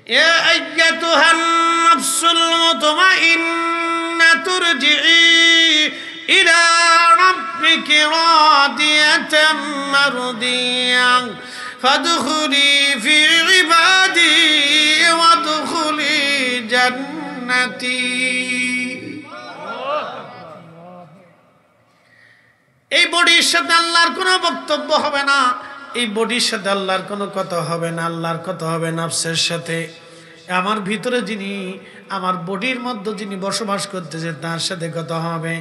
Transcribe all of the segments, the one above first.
ইয়া আইয়াতুহান নাফসুল মুতমাইন্নাতু ইরজিই ইলা রাব্বিকি রাদিয়াতাম মারদিয়ান ফাদখুলি ফি ইবাদি ওয়াদখুলি জান্নাতি। এই বডির সাথে আল্লাহর কোনো বক্তব্য হবে না, এই বডির সাথে আল্লাহর কোনো কথা হবে না, আল্লাহর কথা হবে নাফসের সাথে। আমার ভিতরে যিনি, আমার বডির মধ্যে যিনি বসবাস করতেছে তার সাথে কথা হবে।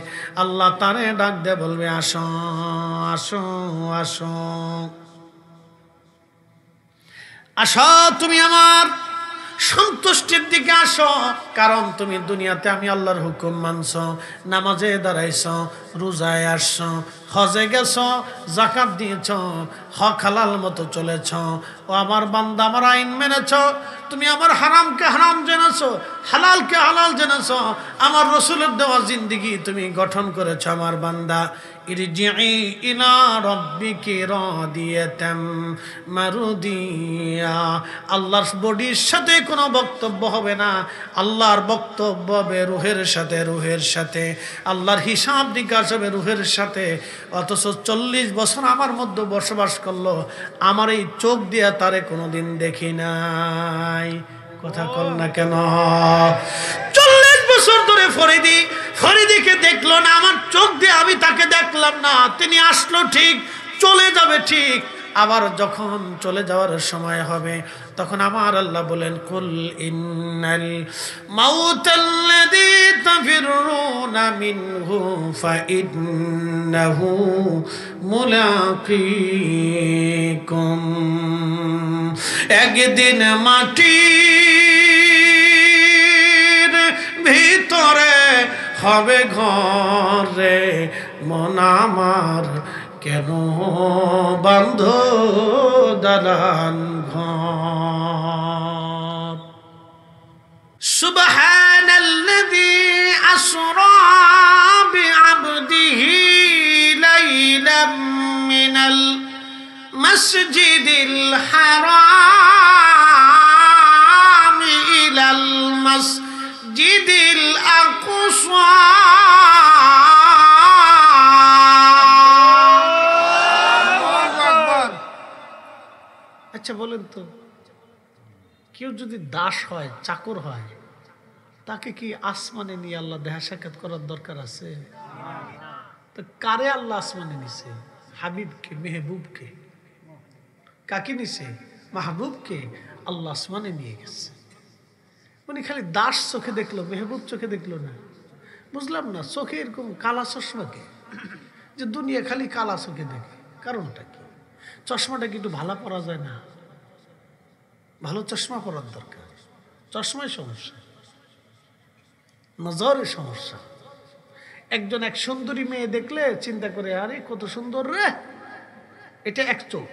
আল্লাহ তারে ডাক দিয়ে বলবে, আসো আসো আসো আসো, তুমি আমার সন্তুষ্টির দিকে আসো। কারণ তুমি দুনিয়াতে আমি আল্লাহর হুকুম মানছ, নামাজে দাঁড়াইছ, রোজায় আসছ, হজে গেছ, যাকাত দিয়েছ, হক হালাল মতো চলেছ। ও আমার বান্দা, আমার আইন মেনেছ। তুমি আমার হারামকে হারাম জেনেছ, হালালকে হালাল জেনেছ। আমার রসুলের দেওয়া জিন্দেগি তুমি গঠন করেছ। আমার বান্দা, ইরজিই ইলা রাব্বিকি রাদিয়াতাম মারদিয়া। আল্লাহর বডির সাথে কোনো বক্তব্য হবে না, আল্লাহর বক্তব্য হবে রুহের সাথে, রুহের সাথে। আল্লাহর হিসাব নিকাশ হবে রুহের সাথে। অথচ 40 বছর আমার মধ্যে বসবাস করলো, আমার এই চোখ দিয়া তারে কোনোদিন দেখি নাই। কথা কল না কেন? 40 বছর ধরে ফরিদিকে দেখলো না, আমার চোখ দিয়ে আমি তাকে দেখলাম না। তিনি আসলো ঠিক, চলে যাবে ঠিক। আবার যখন চলে যাওয়ার সময় হবে তখন আমার আল্লাহ বলেন, কুল ইন্নাল মাউতাল্লাযী তাফিরুনা মিনহু ফাইন্নাহু মুলাকীকুম। একদিন মাটির ভিতরে হবে ঘরে, মন আমার কেন বান্ধ দালান ঘর। সুবহানাল্লাযী আসরা বিআবদিহি লাইলাম মিনাল মাসজিদিল হারাম ইলাল মাসজিদিল আকসা। আচ্ছা বলেন তো, কেউ যদি দাস হয়, চাকর হয়, তাকে কি আসমানে নিয়ে আল্লাহ দেখা সাক্ষাৎ করার দরকার আছে? তো কারে আল্লাহ আসমানে নিছে? হাবিবকে, মেহবুবকে। কাকে নিছে? মাহবুবকে আল্লাহ আসমানে নিয়ে গেছে। উনি খালি দাস চোখে দেখলো, মেহবুব চোখে দেখলো না। বুঝলাম না, চোখে এরকম কালা চশমাকে, যে দুনিয়া খালি কালা চোখে দেখে, কারণটা কি? চশমাটা কি একটু ভালো পরা যায় না? ভালো চশমা পরার দরকার। চশমায় সমস্যা, নজরের সমস্যা। একজন এক সুন্দরী মেয়ে দেখলে চিন্তা করে, আরে কত সুন্দর রে, এটা এক চোখ।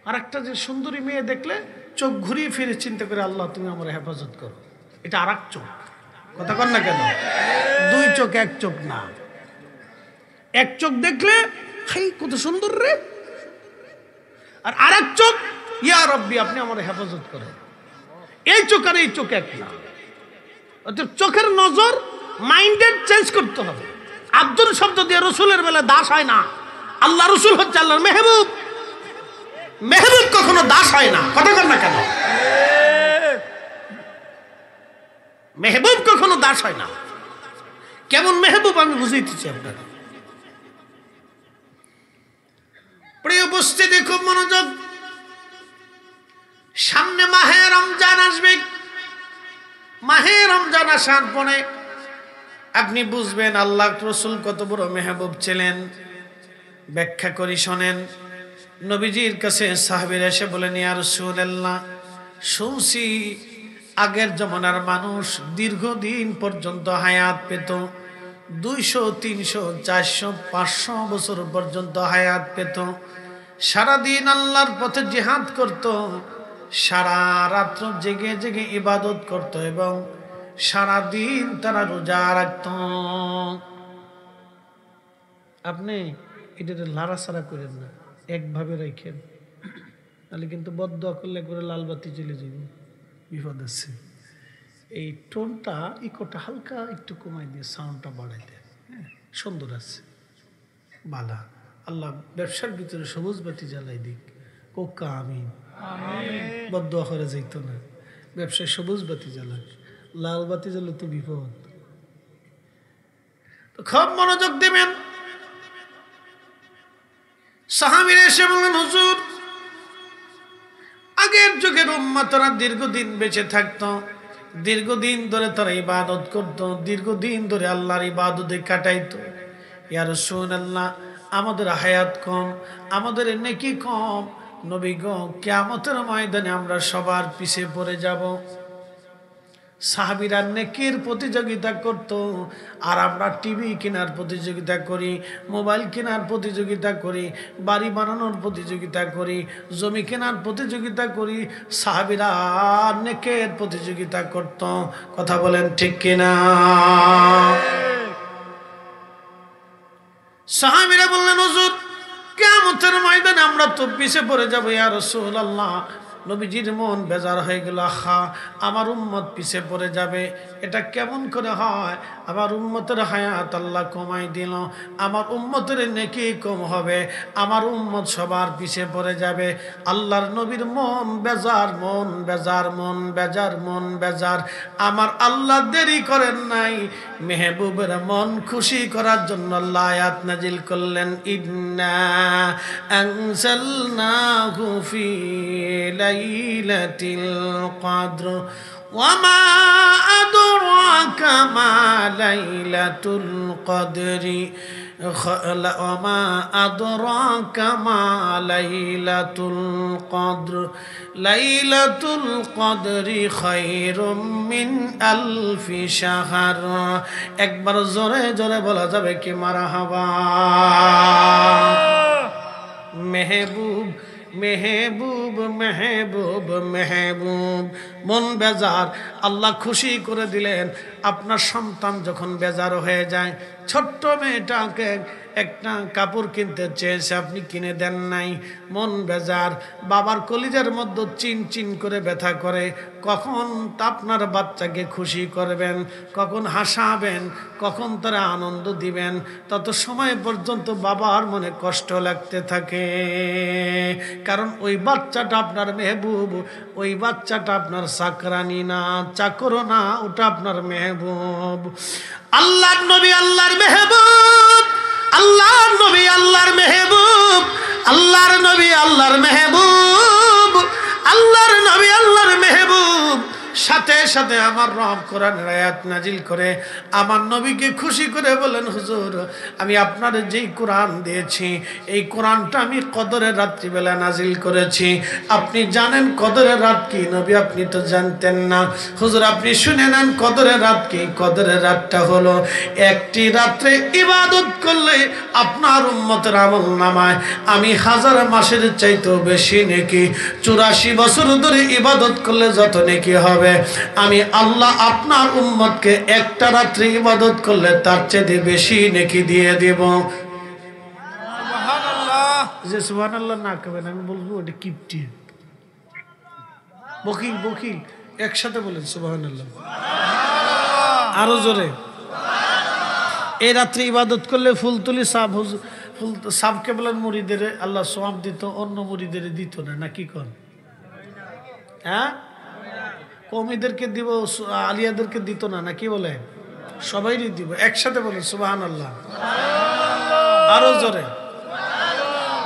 আর একটা যে সুন্দরী মেয়ে দেখলে চোখ ঘুরিয়ে ফিরে চিন্তা করে, আল্লাহ তুমি আমার হেফাজত করো, এটা আর এক চোখ। কথা কন না কেন? দুই চোখ, এক চোখ না। এক চোখ দেখলে হাই কত সুন্দর রে, আর আরেক চোখ, ইয়া রব্বি আপনি আমার হেফাজত করেন। এই চোখ আর এই চোখ এক না। অর্থাৎ চোখের নজর, মাইন্ডেড চেঞ্জ করতে হবে। আব্দুল শব্দ দিয়ে রসুলের বেলা দাস হয় না। আল্লাহ রসুল হচ্ছে আল্লাহর মেহবুব। মেহবুব কখনো দাস হয় না। কথা কর না কেন? মেহবুব কখনো দাস হয় না। কেমন মেহবুব আমি বুঝাইতেছি আপনারা। প্রিয় উপস্থিতি, খুব মনোযোগ। সামনে মাহে রমজান আসবে। মাহে রমজান আসার পরে আপনি বুঝবেন আল্লাহ রসুল কত বড় মেহবুব ছিলেন। ব্যাখ্যা করি শোনেন। নবীজির কাছে সাহাবীরা এসে বলেন, ইয়া রাসূলুল্লাহ, শুনছি আগের জমানার মানুষ দীর্ঘদিন পর্যন্ত হায়াত পেত। 200, 300, 400, 500 বছর পর্যন্ত হায়াত পেত। সারাদিন আল্লাহর পথে জিহাদ করত, সারা রাত্র জেগে জেগে ইবাদত করত এবং সারাদিন তারা রোজা রাখত। আপনি এটা লাড়াছাড়া করেন না, একভাবে রাখেন, তাহলে কিন্তু বদদোয়া করলে করে লাল বাতি জ্বলে যাবে। বিপদ আছে। এই টোনটা ইকোটা হালকা একটু কমাই দিয়ে সাউন্ডটা বাড়াই দেন। হ্যাঁ, সুন্দর আছে, বালা। আল্লাহ ব্যবসার ভিতরে সবুজ বাতি জ্বালাই দিক। কোকা আমিন। বদদোয়া করে যাইতো না, ব্যবসায় সবুজ বাতি জ্বালাক, লাল বাতি জ্বালে তো বিপদ। তো খুব মনোযোগ দিবেন। সাহাবীরা এসে বললেন, হুজুর, আগের যুগের উম্মতরা দীর্ঘদিন বেঁচে থাকতো, দীর্ঘদিন ধরে তারা ইবাদত করত, দীর্ঘদিন ধরে আল্লাহর ইবাদতে কাটাইতো। ইয়া রাসূলুল্লাহ, আমাদের হায়াত কম, আমাদের নেকি কম, নবী গো, কিয়ামতের ময়দানে আমরা সবার পিছে পড়ে যাব। সাহাবীরা নেকির প্রতিযোগিতা করত, আর আমরা টিভি কেনার প্রতিযোগিতা করি, মোবাইল কেনার প্রতিযোগিতা করি, বাড়ি বানানোর প্রতিযোগিতা করি, জমি কেনার প্রতিযোগিতা করি। সাহাবীরা নেকের প্রতিযোগিতা করত। কথা বলেন ঠিক কিনা? সাহাবীরা বললেন, হুজুর, কিয়ামতের ময়দানে আমরা তো পিছে পড়ে যাব। ইয়া রাসূলুল্লাহ, নবীজির মন বেজার হয়ে গেল। আহা, আমার উম্মত পিছে পড়ে যাবে, এটা কেমন করে হয়? আমার উম্মতের হায়াত আল্লাহ কমাই দিল, আমার উম্মতের নেকি কম হবে, আমার উম্মত সবার পিছে পড়ে যাবে। আল্লাহর নবীর মন বেজার, মন বেজার, মন বেজার, মন বেজার। আমার আল্লাহ দেরি করেন নাই, মেহবুবের মন খুশি করার জন্য আল্লাহ আয়াত নাজিল করলেন, ইন্না আনজালনাহু ফি লাইলাতিল কদর ওয়ামা আদরাকা মা লাইলাতুল কদরি ওয়ামা আদরাকা মা লাইলাতুল কদর লাইলাতুল কদরি খায়রুম মিন আলফি শাহর। একবার জোরে জোরে বলা যাবে কি মারহাবা? মেহবুব মেহবুব মেহবুব মেহবুব, মন বেজার, আল্লাহ খুশি করে দিলেন। আপনার সন্তান যখন বেজার হয়ে যায়, ছোট্ট মেয়েটাকে একটা কাপড় কিনতে চেয়েছে, আপনি কিনে দেন নাই, মন বেজার, বাবার কলিজার মধ্যে চিন চিন করে ব্যথা করে। কখন আপনার বাচ্চাকে খুশি করবেন, কখন হাসাবেন, কখন তারা আনন্দ দিবেন, তত সময় পর্যন্ত বাবার মনে কষ্ট লাগতে থাকে। কারণ ওই বাচ্চাটা আপনার মেহবুব, ওই বাচ্চাটা আপনার চাকরানি না, চাকরও না, ওটা আপনার মেহবুব। আল্লাহর নবী আল্লাহর মেহবুব, আল্লাহর নবী আল্লাহর মেহবুব, আল্লাহর নবী আল্লাহর মেহবুব, আল্লাহর নবী আল্লাহর মেহবুব। সাথে সাথে আমার রব কোরআনের আয়াত নাজিল করে আমার নবীকে খুশি করে বলেন, হুজুর, আমি আপনার যেই কোরআন দিয়েছি, এই কোরআনটা আমি কদরের রাত্রিবেলা নাজিল করেছি। আপনি জানেন কদরের রাত কি? নবী, আপনি তো জানতেন না। হুজুর, আপনি শুনে নেন কদরের রাত কি। কদরের রাতটা হলো একটি রাত্রে ইবাদত করলে আপনার উম্মতের আমল নামায় আমি 1000 মাসের চাইতেও বেশি নেকি, 84 বছর ধরে ইবাদত করলে যত নেকি হবে, আমি আল্লাহ আপনার উম্মতকে একটা রাত্রে ইবাদত করলে তার চেয়ে বেশি নেকি দিয়ে দেব। সুবহানাল্লাহ। যে সুবহানাল্লাহ না কবেন, আমি বলবো ওটা কিপটি, বকিল বকিল। একসাথে বলেন সুবহানাল্লাহ, আরো জোরে। এই রাত্রে ইবাদত করলে ফুলতুলি সাব, ফুল সাবকে বলেন মুরিদের আল্লাহ সওয়াব দিত, অন্য মুরিদের দিত না, নাকি কোন? হ্যাঁ, কওমীদেরকে দিব, আলিয়াদেরকে দিত না, নাকি বলে? সবাইরই দিব। একসাথে বলেন সুবহানাল্লাহ, আরো জোরে।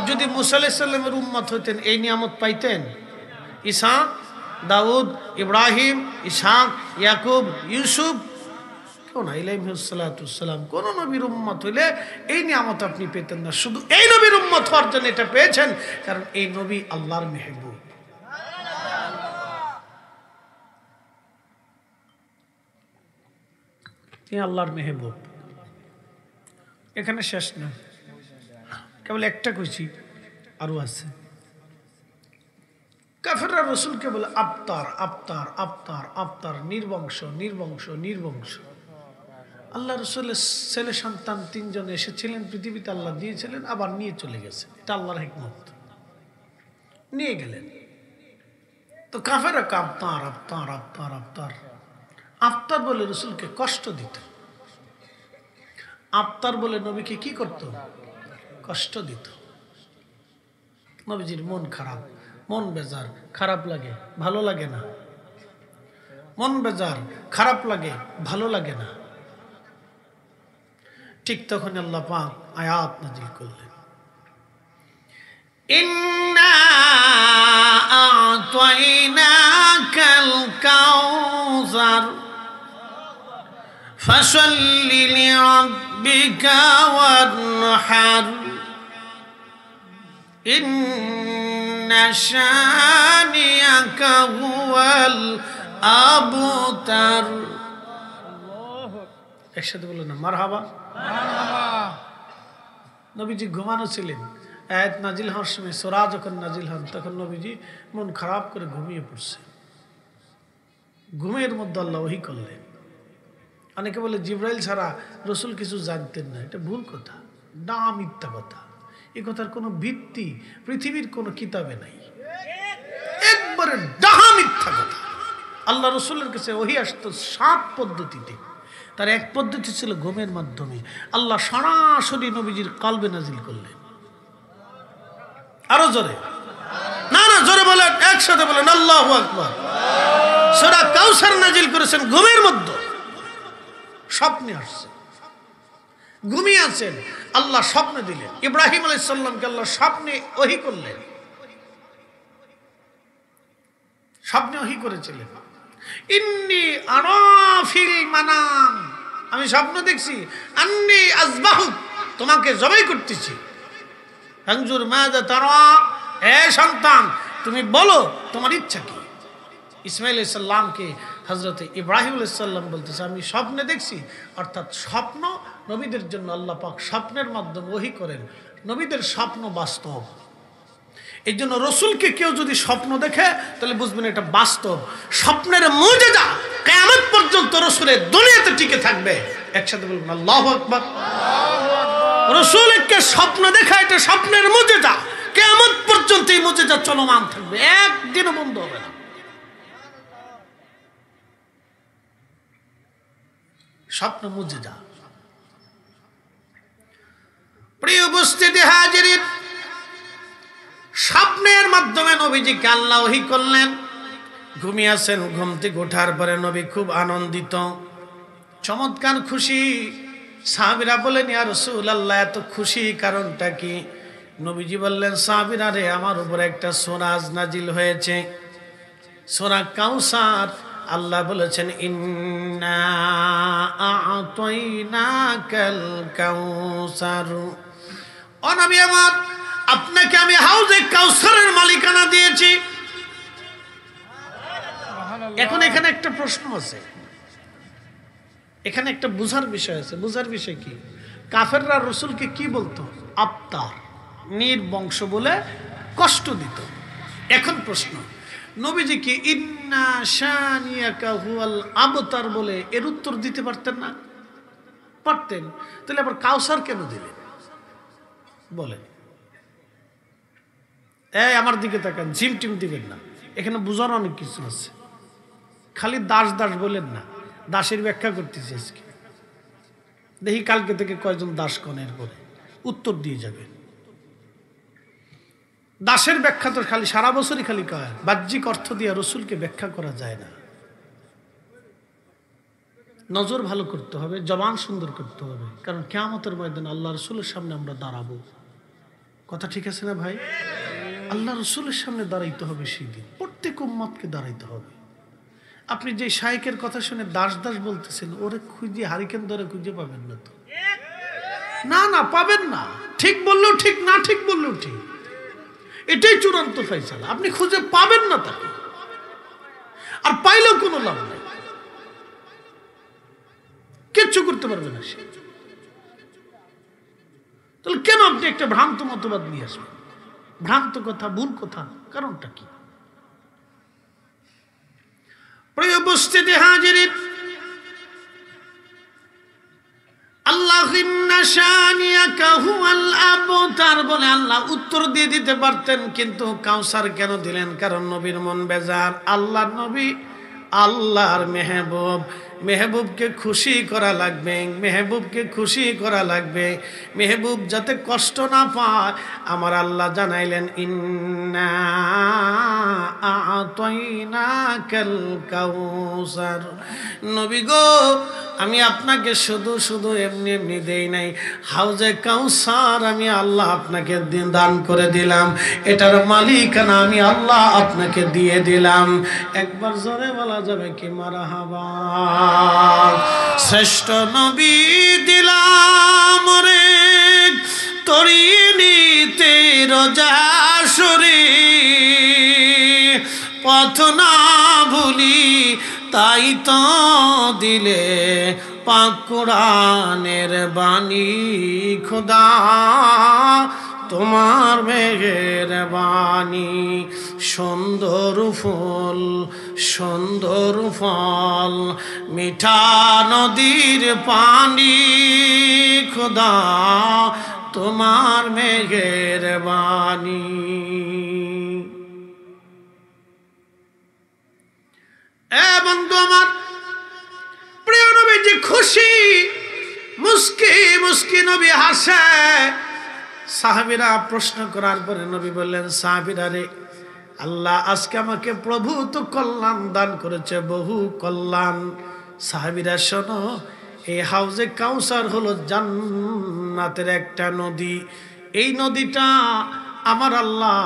যদি মুসা আলাইহিস সালামের উম্মত হইতেন এই নিয়ামত পাইতেন? ঈসা, দাউদ, ইব্রাহিম, ইসহাক, ইয়াকুব, ইউসুফ, কেউ না, আলাইহিসসালাম কোন নবীর উম্মত হইলে এই নিয়ামত আপনি পেতেন না। শুধু এই নবীর উম্মত হওয়ার জন্য এটা পেয়েছেন, কারণ এই নবী আল্লাহর মেহবুব। তিনি আল্লাহর মেহবুব। এখানে শেষ না, কেবল একটা কইছি, আরো আছে। কাফেররা রাসূলকে বলে আবতার, আবতার, আবতার, আবতার, নির্বংশ, নির্বংশ, নির্বংশ। আল্লাহ রাসূলের ছেলে সন্তান 3 জন এসেছিলেন পৃথিবীতে, আল্লাহ দিয়েছিলেন, আবার নিয়ে চলে গেছে। এটা আল্লাহর হিকমত। নিয়ে গেলেন, তো কাফেরা আফতার আফতার আফতার আফতার আফতার বলে রসুলকে কষ্ট দিত। আফতার বলে নবীকে কি করত? কষ্ট দিত। নবীজির মন খারাপ, মন বেজার, খারাপ লাগে, ভালো লাগে না। মন বেজার, খারাপ লাগে, ভালো লাগে না। ঠিক তখন আল্লাহ পাক আয়াত নাযিল করলেন, ইন্না আ'তাইনাকাল কাউসার ফাসাল্লি লিরাব্বিকা ওয়ানহার ইন্না শানিয়াকা হুয়াল আবতার। একসাথে বলুন না মারহাবা। নবীজি ঘুমানো ছিলেন। আয়াত নাজিল হওয়ার সময় সূরা যখন নাজিল হন তখন নবীজি মন খারাপ করে ঘুমিয়ে পড়ছে। ঘুমের মধ্যে আল্লাহ ওহী করলেন। অনেকে বলে জিবরাইল ছাড়া রসুল কিছু জানতেন না। এটা ভুল কথা, না মিথ্যা কথা। এ কথার কোনো ভিত্তি পৃথিবীর কোনো কিতাবে নাই, একবারে ডাহা মিথ্যা কথা। আল্লাহ রসুলের কাছে ওহী আসতো 7 পদ্ধতিতে। তার এক পদ্ধতি ছিল ঘুমের মাধ্যমে। আল্লাহ সরাসরি নবীজির কলবে নাজিল করলেন। আরো জোরে, না না জোরে বলেন, একসাথে বলেন আল্লাহু আকবার। সূরা কাউসার নাজিল করেছেন ঘুমের মধ্যে। স্বপ্নে আসছে, ঘুমিয়ে আছেন, আল্লাহ স্বপ্নে দিলেন। ইব্রাহিম আলাইহিস সালামকে আল্লাহ স্বপ্নে ওহী করলেন। স্বপ্নে ওহী করেছিলেন, ইন্নী আরা ফিল মানাম, আমি স্বপ্ন দেখছি, আন্নী আযবাহুক, তোমাকে জবাই করতেছি। ফানজুর মাযা তারা, হে সন্তান তুমি বলো তোমার ইচ্ছা কি। ইসমাঈল আলাইহিস সালামকে হযরত ইব্রাহিম আলাইহিস সালাম বলতেছে আমি স্বপ্নে দেখছি। অর্থাৎ স্বপ্ন নবীদের জন্য আল্লাহ পাক স্বপ্নের মাধ্যমে ওহী করেন। নবীদের স্বপ্ন বাস্তব। এই জন্য রসুলকে কেউ যদি স্বপ্ন দেখে তাহলে বুঝবেন এটা বাস্তব। স্বপ্নের মুজিজা কিয়ামত পর্যন্ত রসুলের দুনিয়াতে টিকে থাকবে। একসাথে বলুন আল্লাহু আকবার। রসুলকে স্বপ্ন দেখা এটা স্বপ্নের মুজিজা, কিয়ামত পর্যন্ত এই মুজিজা চলমান থাকবে, একদিনও বন্ধ হবে না। স্বপ্ন মুজিজা। প্রিয় উপস্থিতি হাজিরিন, স্বপ্নের মাধ্যমে নবীজিকে আল্লাহ ওহী করলেন। ঘুমিয়ে আছেন, ঘুম থেকে ওঠার পরে নবী খুব আনন্দিত, চমৎকার খুশি। সাহাবীরা বলেন ইয়া রাসূলুল্লাহ এত খুশি কারণটা কি? নবীজি বললেন সাহাবীরা রে, আমার উপরে একটা সূরা নাজিল হয়েছে, সূরা কাউসার। আল্লাহ বলেছেন ইন্না আ'তাইনাকাল কাউসার। ও নবী আমার, আপনাকে আমি হাউজে কাউসারের মালিকানা দিয়েছি। এখন এখানে একটা প্রশ্ন আছে, এখানে একটা বুঝার বিষয় আছে। বুঝার বিষয় কি? কাফেররা রসুলকে কি বলতো? আফতার, নির্বংশ বলে কষ্ট দিত। এখন প্রশ্ন, নবীজিকে ইন্না শানিয়াকা হুয়াল আবতার বলে এর উত্তর দিতে পারতেন না? পারতেন। তাহলে আবার কাউসার কেন দিলেন বলেন? এই আমার দিকে তাকান, ঝিম টিম দিবেন না। এখানে বুঝার অনেক কিছু আছে। খালি দাস দাস বলেন না, দাসের ব্যাখ্যা করতেছি আজকে। দেখি কালকে থেকে কয়জন দাস কনের করে উত্তর দিয়ে যাবেন। দাসের ব্যাখ্যা তো খালি সারা বছরই খালি কয়, বাহ্যিক অর্থ দিয়ে রসুলকে ব্যাখ্যা করা যায় না। নজর ভালো করতে হবে, জবান সুন্দর করতে হবে, কারণ কিয়ামতের ময়দানে আল্লাহ রসুলের সামনে আমরা দাঁড়াবো। কথা ঠিক আছে না ভাই? আল্লাহ রসুলের সামনে দাঁড়াইতে হবে সেই দিন, প্রত্যেক উম্মতকে দাঁড়াইতে হবে। আপনি যে শাইখের কথা শুনে দাস দাস বলতেছেন, ওরে খুঁজে হারিকেন ধরে খুঁজে পাবেন না তো। না না পাবেন না, ঠিক বললেও ঠিক, না ঠিক বললেও ঠিক, এটাই চূড়ান্ত ফয়সালা। আপনি খুঁজে পাবেন না তাকে, আর পাইলেও কোনো লাভ নেই, কিচ্ছু করতে পারবে না সে। তাহলে কেন আপনি একটা ভ্রান্ত মতবাদ নিয়ে আসবেন? ভ্রান্ত কথা, ভুল কথা, কারণটা কি? প্রিয় উপস্থিতি হাজিরিন, আল্লাহ ইন্না শানিয়াকা ইন্নাকা হুয়াল আবতার বলে আল্লাহ উত্তর দিয়ে দিতে পারতেন, কিন্তু কাউসার কেন দিলেন? কারণ নবীর মন বেজার। আল্লাহর নবী আল্লাহর মেহবুব, মেহবুবকে খুশি করা লাগবে, মেহবুবকে খুশি করা লাগবে। মেহবুব যাতে কষ্ট না পায়, আমার আল্লাহ জানাইলেন ইন্না আ'তাইনাকাল কাউসার। নবী গো, আমি আপনাকে শুধু শুধু এমনি এমনি দেই নাই, হাউজে কাউসার আমি আল্লাহ আপনাকে দান করে দিলাম, এটার মালিকানা আমি আল্লাহ আপনাকে দিয়ে দিলাম। একবার জোরে বলা যাবে কি মারহাবা? শ্রেষ্ঠ নবী দিলাম রে তরিণীতে রোজাসুরি, পথ না ভুলি তাই তো দিলে পাক কোরআনের বাণী। খোদা তোমার মেঘের বাণী, সুন্দর ফুল সুন্দর ফল, মিঠা নদীর পানি। খোদা তোমার মেঘের বাণী। এ বন্ধু আমার, প্রিয় নবীজি খুশি, মুস্কি মুস্কি নবী হাসে। সাহাবীরা প্রশ্ন করার পরে নবী বললেন, সাহাবীরা রে, আল্লাহ আজকে আমাকে প্রভু তো কল্যাণ দান করেছে, বহু কল্যাণ। সাহাবীরা শোনো, এই হাউজে কাউসার হলো জান্নাতের একটা নদী। এই নদীটা আমার আল্লাহ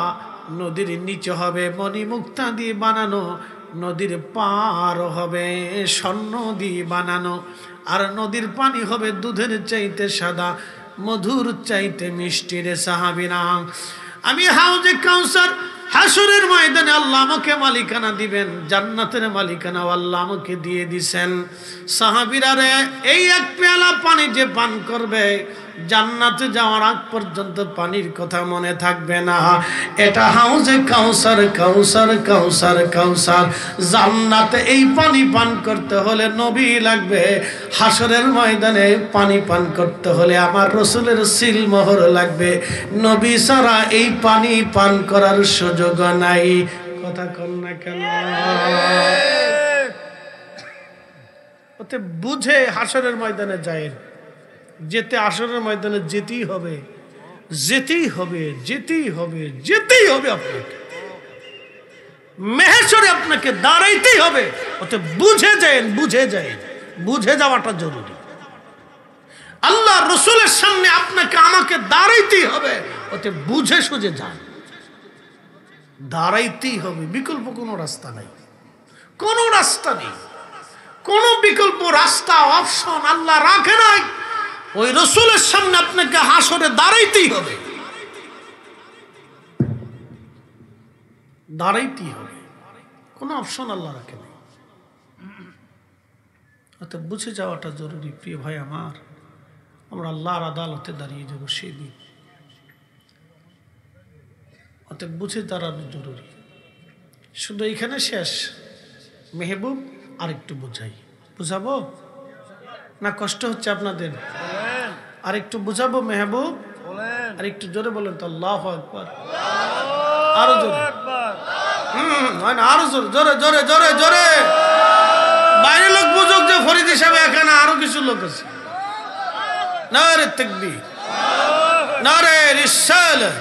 নদীর নিচে হবে মণিমুক্তা দিয়ে বানানো, নদীর পার হবে স্বর্ণ দিয়ে বানানো, আর নদীর পানি হবে দুধের চাইতে সাদা, মধুর চাইতে মিষ্টি। রে সাহাবীরা, আমি হাউজে কাউসার হাসরের ময়দানে আল্লাহ আমাকে মালিকানা দিবেন, জান্নাতের মালিকানা আল্লাহ আমাকে দিয়ে দিছেন। সাহাবীরা রে, এই এক পেয়ালা পানি যে পান করবে, জান্নাতে যাওয়ার আগ পর্যন্ত পানির কথা মনে থাকবে না। এটা হাউজে কাউসার, কাউসার কাউসার কাউসার। জান্নাতে এই পানি পান করতে হলে নবী লাগবে, হাসরের ময়দানে পানি পান করতে হলে আমার রসুলের সিল মোহর লাগবে। নবী ছাড়া এই পানি পান করার সুযোগ নাই। কথা কন না কেন? ওতে বুঝে হাসরের ময়দানে যায়, যেতে আসরের ময়দানে যেতেই হবে, যেতেই হবে, যেতেই হবে, যেতেই হবে। আপনাকে মেহেশরে আপনাকে দাঁড়াইতেই হবে। ওতে বুঝে যায়, বুঝে যায়, বুঝে যাওয়াটা জরুরি। আল্লাহ রসুলের সামনে আপনাকে আমাকে দাঁড়াইতেই হবে, ওতে বুঝে সুঝে যান, দাঁড়াইতেই হবে। বিকল্প কোনো রাস্তা নাই, কোনো রাস্তা নেই, কোনো বিকল্প রাস্তা অপশন আল্লাহ রাখে নাই। ওই রসুলের সামনে আপনাকে হাসরে দাঁড়াইতেই হবে, দাঁড়াইতেই হবে, কোনো অপশন আল্লাহ রাখে নাই। অর্থাৎ বুঝে যাওয়াটা জরুরি। প্রিয় ভাই আমার, আমরা আল্লাহর আদালতে দাঁড়িয়ে যাব সেদিন, অর্থাৎ বুঝে দাঁড়ানো জরুরি। শুধু এখানে শেষ? মেহবুব আরেকটু বুঝাই, বুঝাবো না? কষ্ট হচ্ছে আপনাদের? আরেকটু বুঝাবো মেহবুব? আরেকটু জোরে বলেন তো, আল্লাহু আকবার। আরো জোরে, আরো জোরে, জোরে জোরে জোরে জোরে। বাইরে লোক বুঝুক যে ফরিদ হিসাবে, এখানে আরো কিছু লোক আছে। নারে তাকবীর, নারে রিসালাত।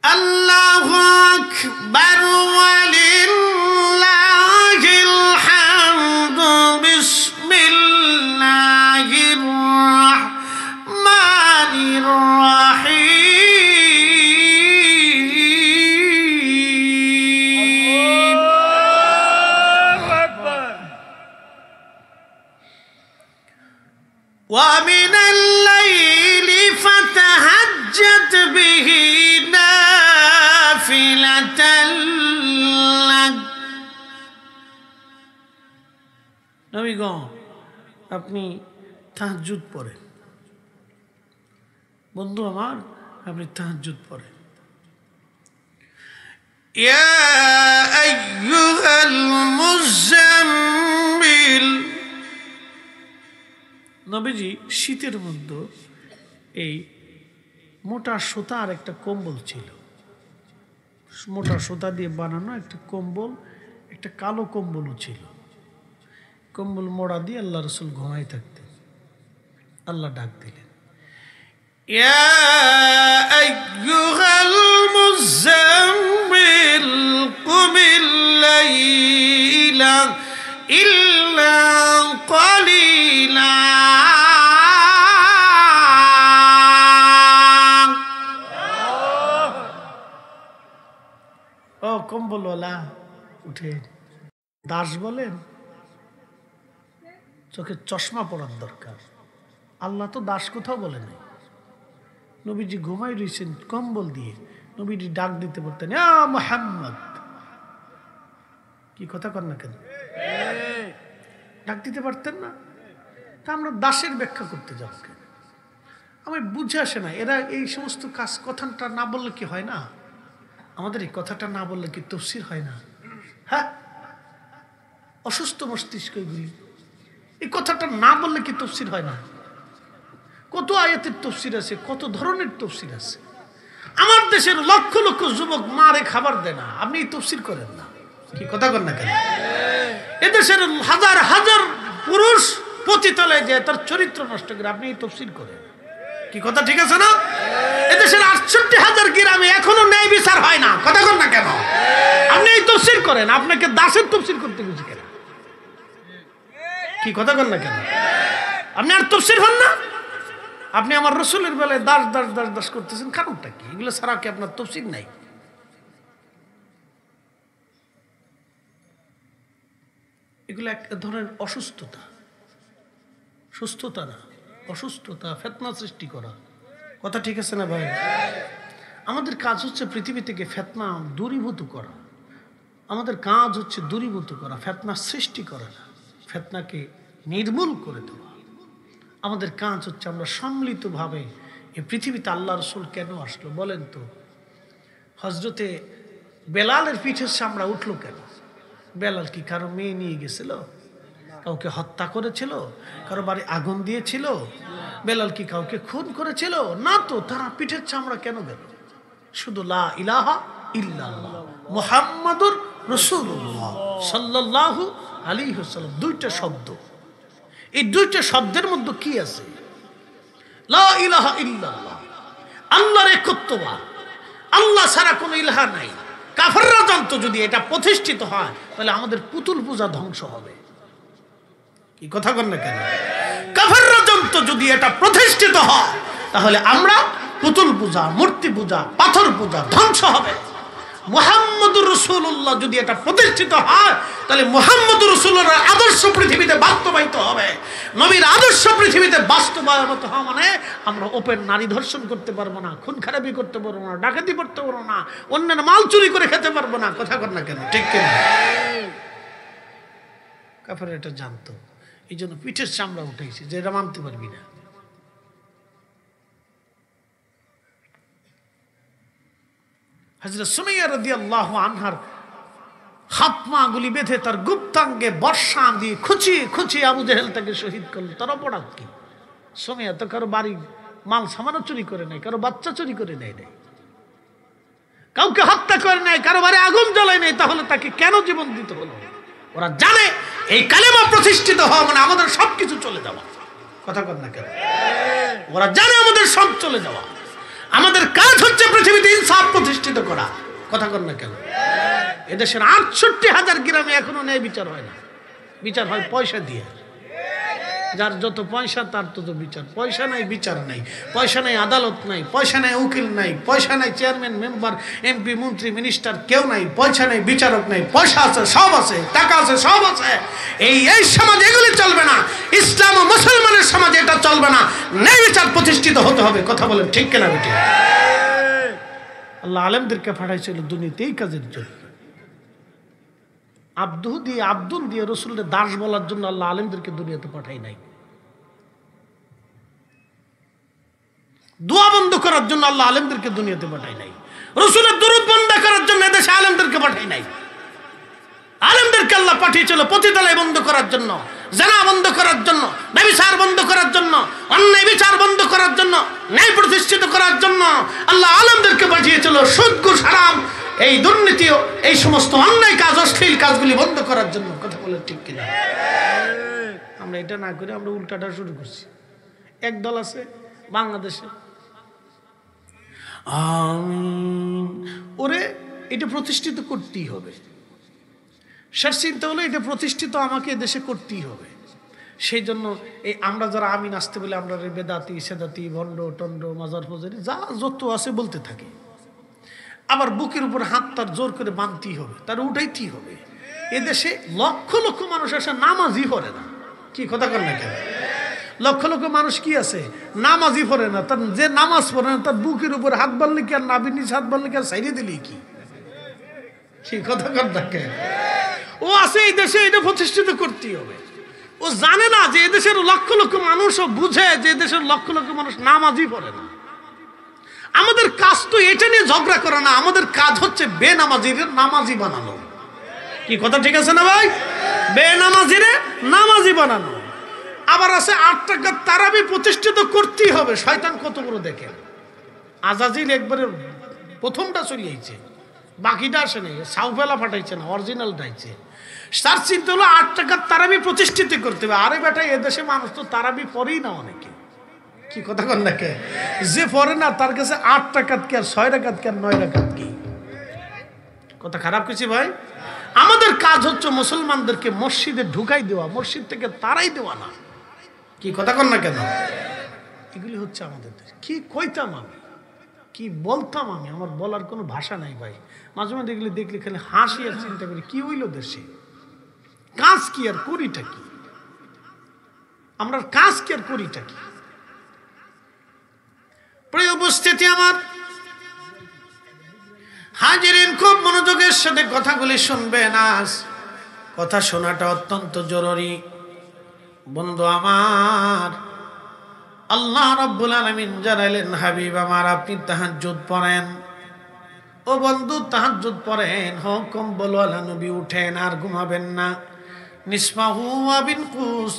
আল্লাহু আকবার ওয়ালিল্লাহিল হামদু। বিসমিল্লাহির রাহমানির রাহিম। আল্লাহু আকবার। ওয়া মিনাল লাইলি ফাতাহাজ্জাত বিহি নবীগণ, আপনি তাহাজ্জুদ পড়েন। বন্ধু আমার, আপনি তাহাজ্জুদ পড়েন। ইয়া আইয়ুহাল মুযাম্মিল শীতের মধ্যে এই মোটা সুতার একটা কম্বল ছিল, মোটা সুতা দিয়ে বানানো একটা কম্বল, একটা কালো কম্বলও ছিল। কম্বল মোড়া দিয়ে আল্লাহ রসুল ঘুমাই থাকতেন। আল্লাহ ডাক দিলেন, ইয়া আইয়ুহাল মুযাম্মিল কুমিল লাইলা ইল্লা কালিলা। ও কম্বলওয়ালা উঠে, দাস বলেন, চোখে চশমা পড়ার দরকার। আল্লাহ তো দাস কোথাও বলে নাই। নবীজি ঘুমাই রয়েছেন কম্বল দিয়ে, নবীজি ডাক দিতে পারতেন, ইয়া মুহাম্মদ। কি কথা কর না কেন? ডাক দিতে পারতেন না? তা আমরা দাসের ব্যাখ্যা করতে যাব কেন? আমি বুঝে আসে না, এরা এই সমস্ত কাজ কথাটা না বললে কি হয় না? আমাদের এই কথাটা না বললে কি তফসির হয় না? হ্যাঁ, অসুস্থ মস্তিষ্ক এগুলি, এই কথাটা না বললে কি তফসির হয় না? কত আয়াতের তফসির আছে, কত ধরনের তফসির আছে। আমার দেশের লক্ষ লক্ষ যুবক মারে খাবার দেয় না, আপনি তফসির করেন না। কি কথা কর না কেন? এদেশের হাজার হাজার পুরুষ পতিতালয়ে যায় তার চরিত্র নষ্ট করে, আপনি তফসির করেন। কি কথা ঠিক আছে না? এদেশের 68,000 গ্রামে এখনো ন্যায় বিচার হয় না, কথা কর না কেন? আপনি এই তফসির করেন, আপনাকে দাসের তফসির করতে গেছি কেন? কি কথা কর না কেন? আপনি আর তফসির হন না? আপনি আমার রসুলের বেলায় দাস দাস দাস দাস করতেছেন, কারণটা কি? এগুলো ছাড়া কি আপনার তফসির নাই? এগুলো এক ধরনের অসুস্থতা, সুস্থতা না, অসুস্থতা, ফেতনা সৃষ্টি করা। কথা ঠিক আছে না ভাই? আমাদের কাজ হচ্ছে পৃথিবী থেকে ফেতনা দূরীভূত করা। আমাদের কাজ হচ্ছে দূরীভূত করা, ফেতনা সৃষ্টি করা না, ফেতনাকে নির্মূল করে দেওয়া। আমাদের কাজ হচ্ছে আমরা সম্মিলিতভাবে এই পৃথিবীতে আল্লাহ রসুল কেন আসলো বলেন তো? হজরতে বেলালের পিঠের চামড়া উঠলো কেন? বেলাল কি কারো মেয়ে নিয়ে গেছিল? কাউকে হত্যা করেছিল? কারো বাড়ি আগুন দিয়েছিল? বেলাল কি কাউকে খুন করেছিল? না তো। তারা পিঠের চামড়া কেন গেল? শুধু লা ইলাহা ইল্লাল্লাহ মুহাম্মাদুর রাসূলুল্লাহ সাল্লাল্লাহু আলাইহি ওয়াসাল্লাম, দুইটা শব্দ। এই দুইটা শব্দের মধ্যে কি আছে? লা ইলাহা ইল্লাল্লাহ, আল্লাহর একত্ববাদ, আল্লাহ ছাড়া কোনো ইলাহা নাই। কাফেররা জানতো যদি এটা প্রতিষ্ঠিত হয় তাহলে আমাদের পুতুল পূজা ধ্বংস হবে। কি কথা কন না কেন? কাফেররা জানতো যদি এটা প্রতিষ্ঠিত হয় তাহলে আমরা পুতুল পূজা, মূর্তি পূজা, পাথর পূজা ধ্বংস হবে। মুহাম্মদুর রাসূলুল্লাহ যদি এটা প্রতিষ্ঠিত হয় তাহলে মুহাম্মদুর রাসূলুল্লাহর আদর্শ পৃথিবীতে বাস্তবায়িত হবে। নবীর আদর্শ পৃথিবীতে বাস্তবায়িত হওয়া মানে আমরা ওপেন নারী ধর্ষণ করতে পারবো না, খুন খারাপি করতে পারবো না, ডাকাতি করতে পারবো না, অন্যের মাল চুরি করে খেতে পারবো না। কথা কর না কেন? ঠিক কিনা? কাফেররা এটা জানতো, এই জন্য পিঠের চামড়া উঠেছে যে এটা মানতে পারবি না। হযরত সুমাইয়া রাদিয়াল্লাহু আনহার হাত পা গুলি বেঁধে তার গুপ্তাঙ্গে বর্ষা দিয়ে খুঁচিয়ে খুঁচিয়ে আবু জেহেল তাকে শহীদ করলো। তার অপরাধ কি? সুমাইয়া তো কারো বাড়ি মাল সামানও চুরি করে নাই, কারো বাচ্চা চুরি করে নেয় নাই, কাউকে হত্যা করে নাই, কারো বাড়ি আগুন জ্বালায় নাই, তাহলে তাকে কেন জীবন দিতে হলো? ওরা জানে এই কালেমা প্রতিষ্ঠিত হওয়া মানে আমাদের সবকিছু চলে যাওয়া। কথা কর না কেন? ওরা জানে আমাদের সব চলে যাওয়া। আমাদের কাজ হচ্ছে পৃথিবীতে ইনসাফ প্রতিষ্ঠিত করা। কথা কর না কেন? এদেশের 68,000 গ্রামে এখনো ন্যায় বিচার হয় না। বিচার হয় পয়সা দিয়ে। যার যত পয়সা তার তত বিচার। পয়সা নাই বিচার নাই, পয়সা নাই আদালত নাই, পয়সা নাই উকিল নাই, পয়সা নাই চেয়ারম্যান মেম্বার এমপি মন্ত্রী মিনিস্টার কেউ নাই, পয়সা নাই বিচারক নাই। পয়সা আছে সব আছে, টাকা আছে সব আছে। এই সমাজ এগুলি চলবে না। ইসলাম ও মুসলমানের সমাজে এটা চলবে না। ন্যায় বিচার প্রতিষ্ঠিত হতে হবে। কথা বলেন ঠিক কিনা বেটি? আল্লাহ আলেমদেরকে পাঠাইছিল দুনিয়াতে এই কাজের জন্য। আব্দুল দিয়ে রসুলের দাস বলার জন্য আল্লাহ আলেমদেরকে দুনিয়াতে পাঠাই নাই। দোয়া বন্ধ করার জন্য আল্লাহ আলেমদেরকে দুনিয়াতে পাঠাই নাই। রসুলের দরুদ বন্ধ করার জন্য এদেশে আলেমদেরকে পাঠাই নাই। আলেমদেরকে আল্লাহ পাঠিয়েছিল পতিতালয় বন্ধ করার জন্য, জানা বন্ধ করার জন্য, ব্যভিচার বন্ধ করার জন্য, অন্যায় বিচার বন্ধ করার জন্য, ন্যায় প্রতিষ্ঠিত করার জন্য আল্লাহ আলেমদেরকে পাঠিয়েছিল। সুদ ঘুষ হারাম, এই দুর্নীতি, এই সমস্ত অন্যায় কাজ, অশ্লীল কাজগুলি বন্ধ করার জন্য। কথা বলে ঠিক কিনা? আমরা এটা না করে আমরা উল্টাটা শুরু করছি। এক দল আছে বাংলাদেশে, আমিন, ওরে এটা প্রতিষ্ঠিত করতেই হবে। শেষ চিন্তা হলো এটা প্রতিষ্ঠিত আমাকে দেশে করতেই হবে। সেই জন্য এই আমরা যারা আমিন আসতে বলে আমরা বেদাতি, সেদাতি, ভণ্ড, টন্ড, মাজার ফজারি যা যত আছে বলতে থাকি। আবার বুকের উপর হাত তার জোর করে বাঁধতেই হবে, তার উঠাইতেই হবে। এদেশে লক্ষ লক্ষ মানুষ আসে নামাজই পড়ে না। কি কথা কর না কেন? লক্ষ লক্ষ মানুষ কি আছে নামাজই পড়ে না। তার যে নামাজ পড়ে না তার বুকের উপর হাত বাঁধলে কি আর নাভির নিচে হাত বাঁধলে কি আর সাইডে দিলি কি? কি কথা কর না কেন? ও আছে এই দেশে, এটা প্রতিষ্ঠিত করতেই হবে। ও জানে না যে এদেশের লক্ষ লক্ষ মানুষও বুঝে যে এদেশের লক্ষ লক্ষ মানুষ নামাজই পড়ে না। আমাদের কাজ তো এটা নিয়ে ঝগড়া করা না, আমাদের কাজ হচ্ছে বেনামাজির নামাজি বানানো। কি কথা ঠিক আছে না ভাই? বেনামাজিরে নামাজি বানানো। আবার আছে 8 টাকার তারাবি প্রতিষ্ঠিত করতেই হবে। শয়তান কত বড় দেখে, আজাজিল একবারে প্রথমটা চলিয়েছে, বাকিটা আসে নাই, সাউফেলা ফাটাইছে না, অরিজিনাল টাইছে। তার চিন্তা হলো 8 টাকার তারাবি প্রতিষ্ঠিত করতে হবে। আরে বেটা, এদেশে মানুষ তো তারাবি পড়েই না অনেকে। কি কথা কন না কে? যে পড়ে না তার কাছে 8 টাকাত কি আর 6 টাকাত কি আর 9 টাকাত কি? কথা খারাপ কিছু ভাই? আমাদের কাজ হচ্ছে মুসলমানদেরকে মসজিদে ঢুকাই দেওয়া, মসজিদ থেকে তারাই দেওয়া না। কি কথা কন না কেন? এগুলি হচ্ছে আমাদের। কি কইতাম আমি, কি বলতাম আমি, আমার বলার কোনো ভাষা নাই ভাই। মাঝে মাঝে এগুলি দেখলে খালি হাসি আর চিন্তা করি কি হইল দেশে, কাজ কি আর করিটা কি, আমরা কাজ কি আর করিটা কি। প্রিয় উপস্থিতি আমার, হাজিরিন, খুব মনোযোগের সাথে কথাগুলি শুনবেন। আজ কথা শোনাটা অত্যন্ত জরুরি। বন্ধু আমার, আল্লাহ রাব্বুল আলামিন জানাইলেন, হাবিব আমার আপনি তাহাজ্জুদ পড়েন। ও বন্ধু, তাহাজ্জুদ পড়েন, কম্বল ওয়ালা নবী উঠেন আর ঘুমাবেন না। নিসফাহু ওয়া বিনকুস,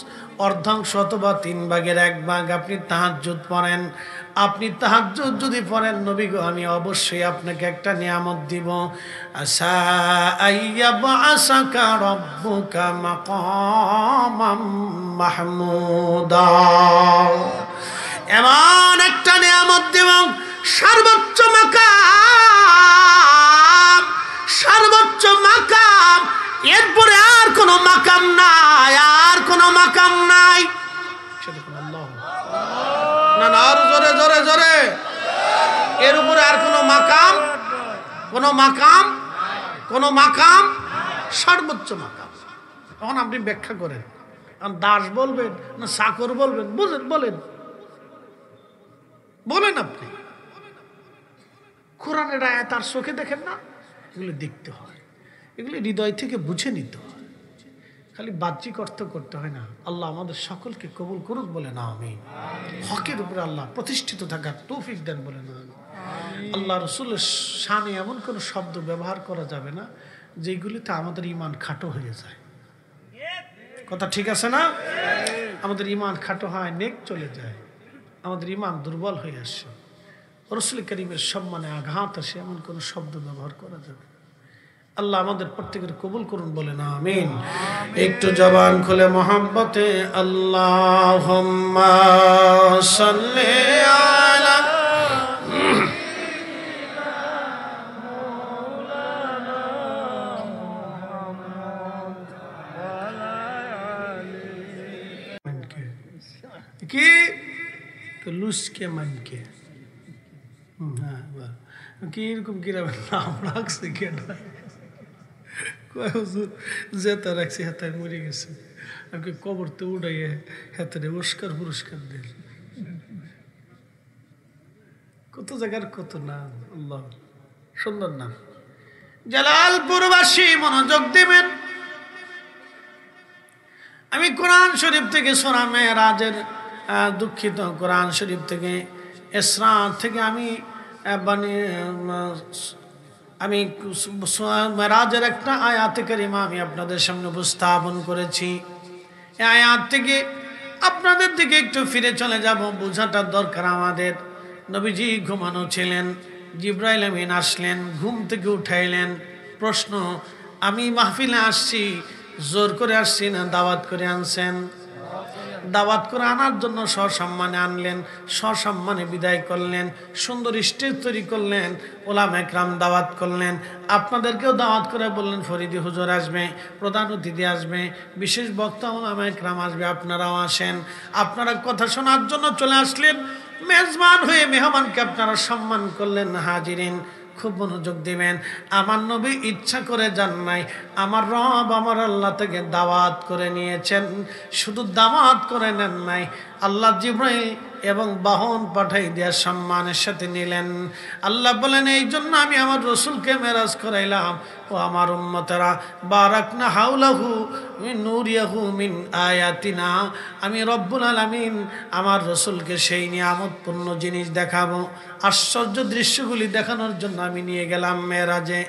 অর্ধাংশ অথবা 3 ভাগের 1 ভাগ আপনি তাহাজ্জুদ পড়েন। আপনি তাহাজ্জুদ যদি পড়েন, নবী গো, আমি অবশ্যই আপনাকে একটা নিয়ামত দিব। আসা আইয়াবআসাকা রাব্বুকা মাকামাম মাহমুদা, এমন একটা নিয়ামত দিব, সর্বোচ্চ মাকাম, সর্বোচ্চ মাকাম। এরপরে আর কোনো মাকাম নাই, আর কোনো মাকাম নাই। না না, আরো জোরে জোরে জোরে। এর উপরে আর কোনো মাকাম, কোনো মাকাম, কোনো মাকাম, সর্বোচ্চ মাকাম। তখন আপনি ব্যাখ্যা করেন, দাস বলবেন না চাকর বলবেন? বুঝেন, বলেন, বলেন আপনি। কোরআনের আয়াত আর চোখে দেখেন না? এগুলো দেখতে হয়, এগুলি হৃদয় থেকে বুঝে নিতে হয়, খালি বাহ্যিক অর্থ করতে হয় না। আল্লাহ আমাদের সকলকে কবুল করুক বলে না আমিন। হকের উপরে আল্লাহ প্রতিষ্ঠিত থাকার তৌফিক দেন বলে না আমিন। আল্লাহ রসুলের শানে এমন কোনো শব্দ ব্যবহার করা যাবে না যেগুলিতে আমাদের ইমান খাটো হয়ে যায়। কথা ঠিক আছে না? আমাদের ইমান খাটো হয়, নেক চলে যায়, আমাদের ইমান দুর্বল হয়ে আসে, রসুল করিমের সম্মানে আঘাত আসে, এমন কোনো শব্দ ব্যবহার করা যাবে। আল্লাহ আমাদের প্রত্যেকের কবুল করুন বলে না আমিন। একটু জবান খুলে মোহাম্মতে আল্লাহুম্মা সাল্লি আলা কি তো লুসকে মানকে, হ্যাঁ, কি এরকম কিরকম নাম রাখছে কেনা, যেটা রাখছে হাতায় মরে গেছে, আমাকে কবরতে উড়াইয়ে হাতে পুরস্কার দেন। কত জায়গার কত নাম, আল্লাহ সুন্দর নাম। জালালপুরবাসী মনোযোগ দিবেন। আমি কোরআন শরীফ থেকে সূরা মেরাজের, দুঃখিত, কোরআন শরীফ থেকে ইসরা থেকে আমি মেরাজের একটা আয়াতে কারিমা আমি আপনাদের সামনে উপস্থাপন করেছি। এই আয়াত থেকে আপনাদের দিকে একটু ফিরে চলে যাব, বোঝাটা দরকার আমাদের। নবীজি ঘুমানো ছিলেন, জিবরাইল আমিন আসলেন, ঘুম থেকে উঠাইলেন। প্রশ্ন, আমি মাহফিলে আসছি, জোর করে আসছি না দাওয়াত করে আনছেন? দাওয়াত করে আনার জন্য সসম্মানে আনলেন, সসম্মানে বিদায় করলেন, সুন্দর স্টেজ তৈরি করলেন, ওলামা একরাম দাওয়াত করলেন, আপনাদেরকেও দাওয়াত করে বললেন ফরিদি হুজুর আসবে, প্রধান অতিথি আসবে, বিশেষ বক্তা ওলামা একরাম আসবে, আপনারাও আসেন। আপনারা কথা শোনার জন্য চলে আসলেন, মেজবান হয়ে মেহমানকে আপনারা সম্মান করলেন। হাজিরিন, খুব মনোযোগ দিবেন। আমার নবী ইচ্ছা করে যান নাই, আমার রব আমার আল্লাহ থেকে দাওয়াত করে নিয়েছেন। শুধু দাওয়াত করে নেন নাই, আল্লাহ জিবরাইল এবং বাহন পাঠাই দেওয়ার সম্মানের সাথে নিলেন। আল্লাহ বলেন, এই জন্য আমি আমার রসুলকে মেরাজ করাইলাম। ও আমার উম্মতেরা, বারাকনা হাউলাহু মিন নূরিয়াহু মিন আয়াতিনা। আমি রব্বুল আলামিন আমার রসুলকে সেই নিয়ামতপূর্ণ জিনিস দেখাবো, আশ্চর্য দৃশ্যগুলি দেখানোর জন্য আমি নিয়ে গেলাম মেরাজে।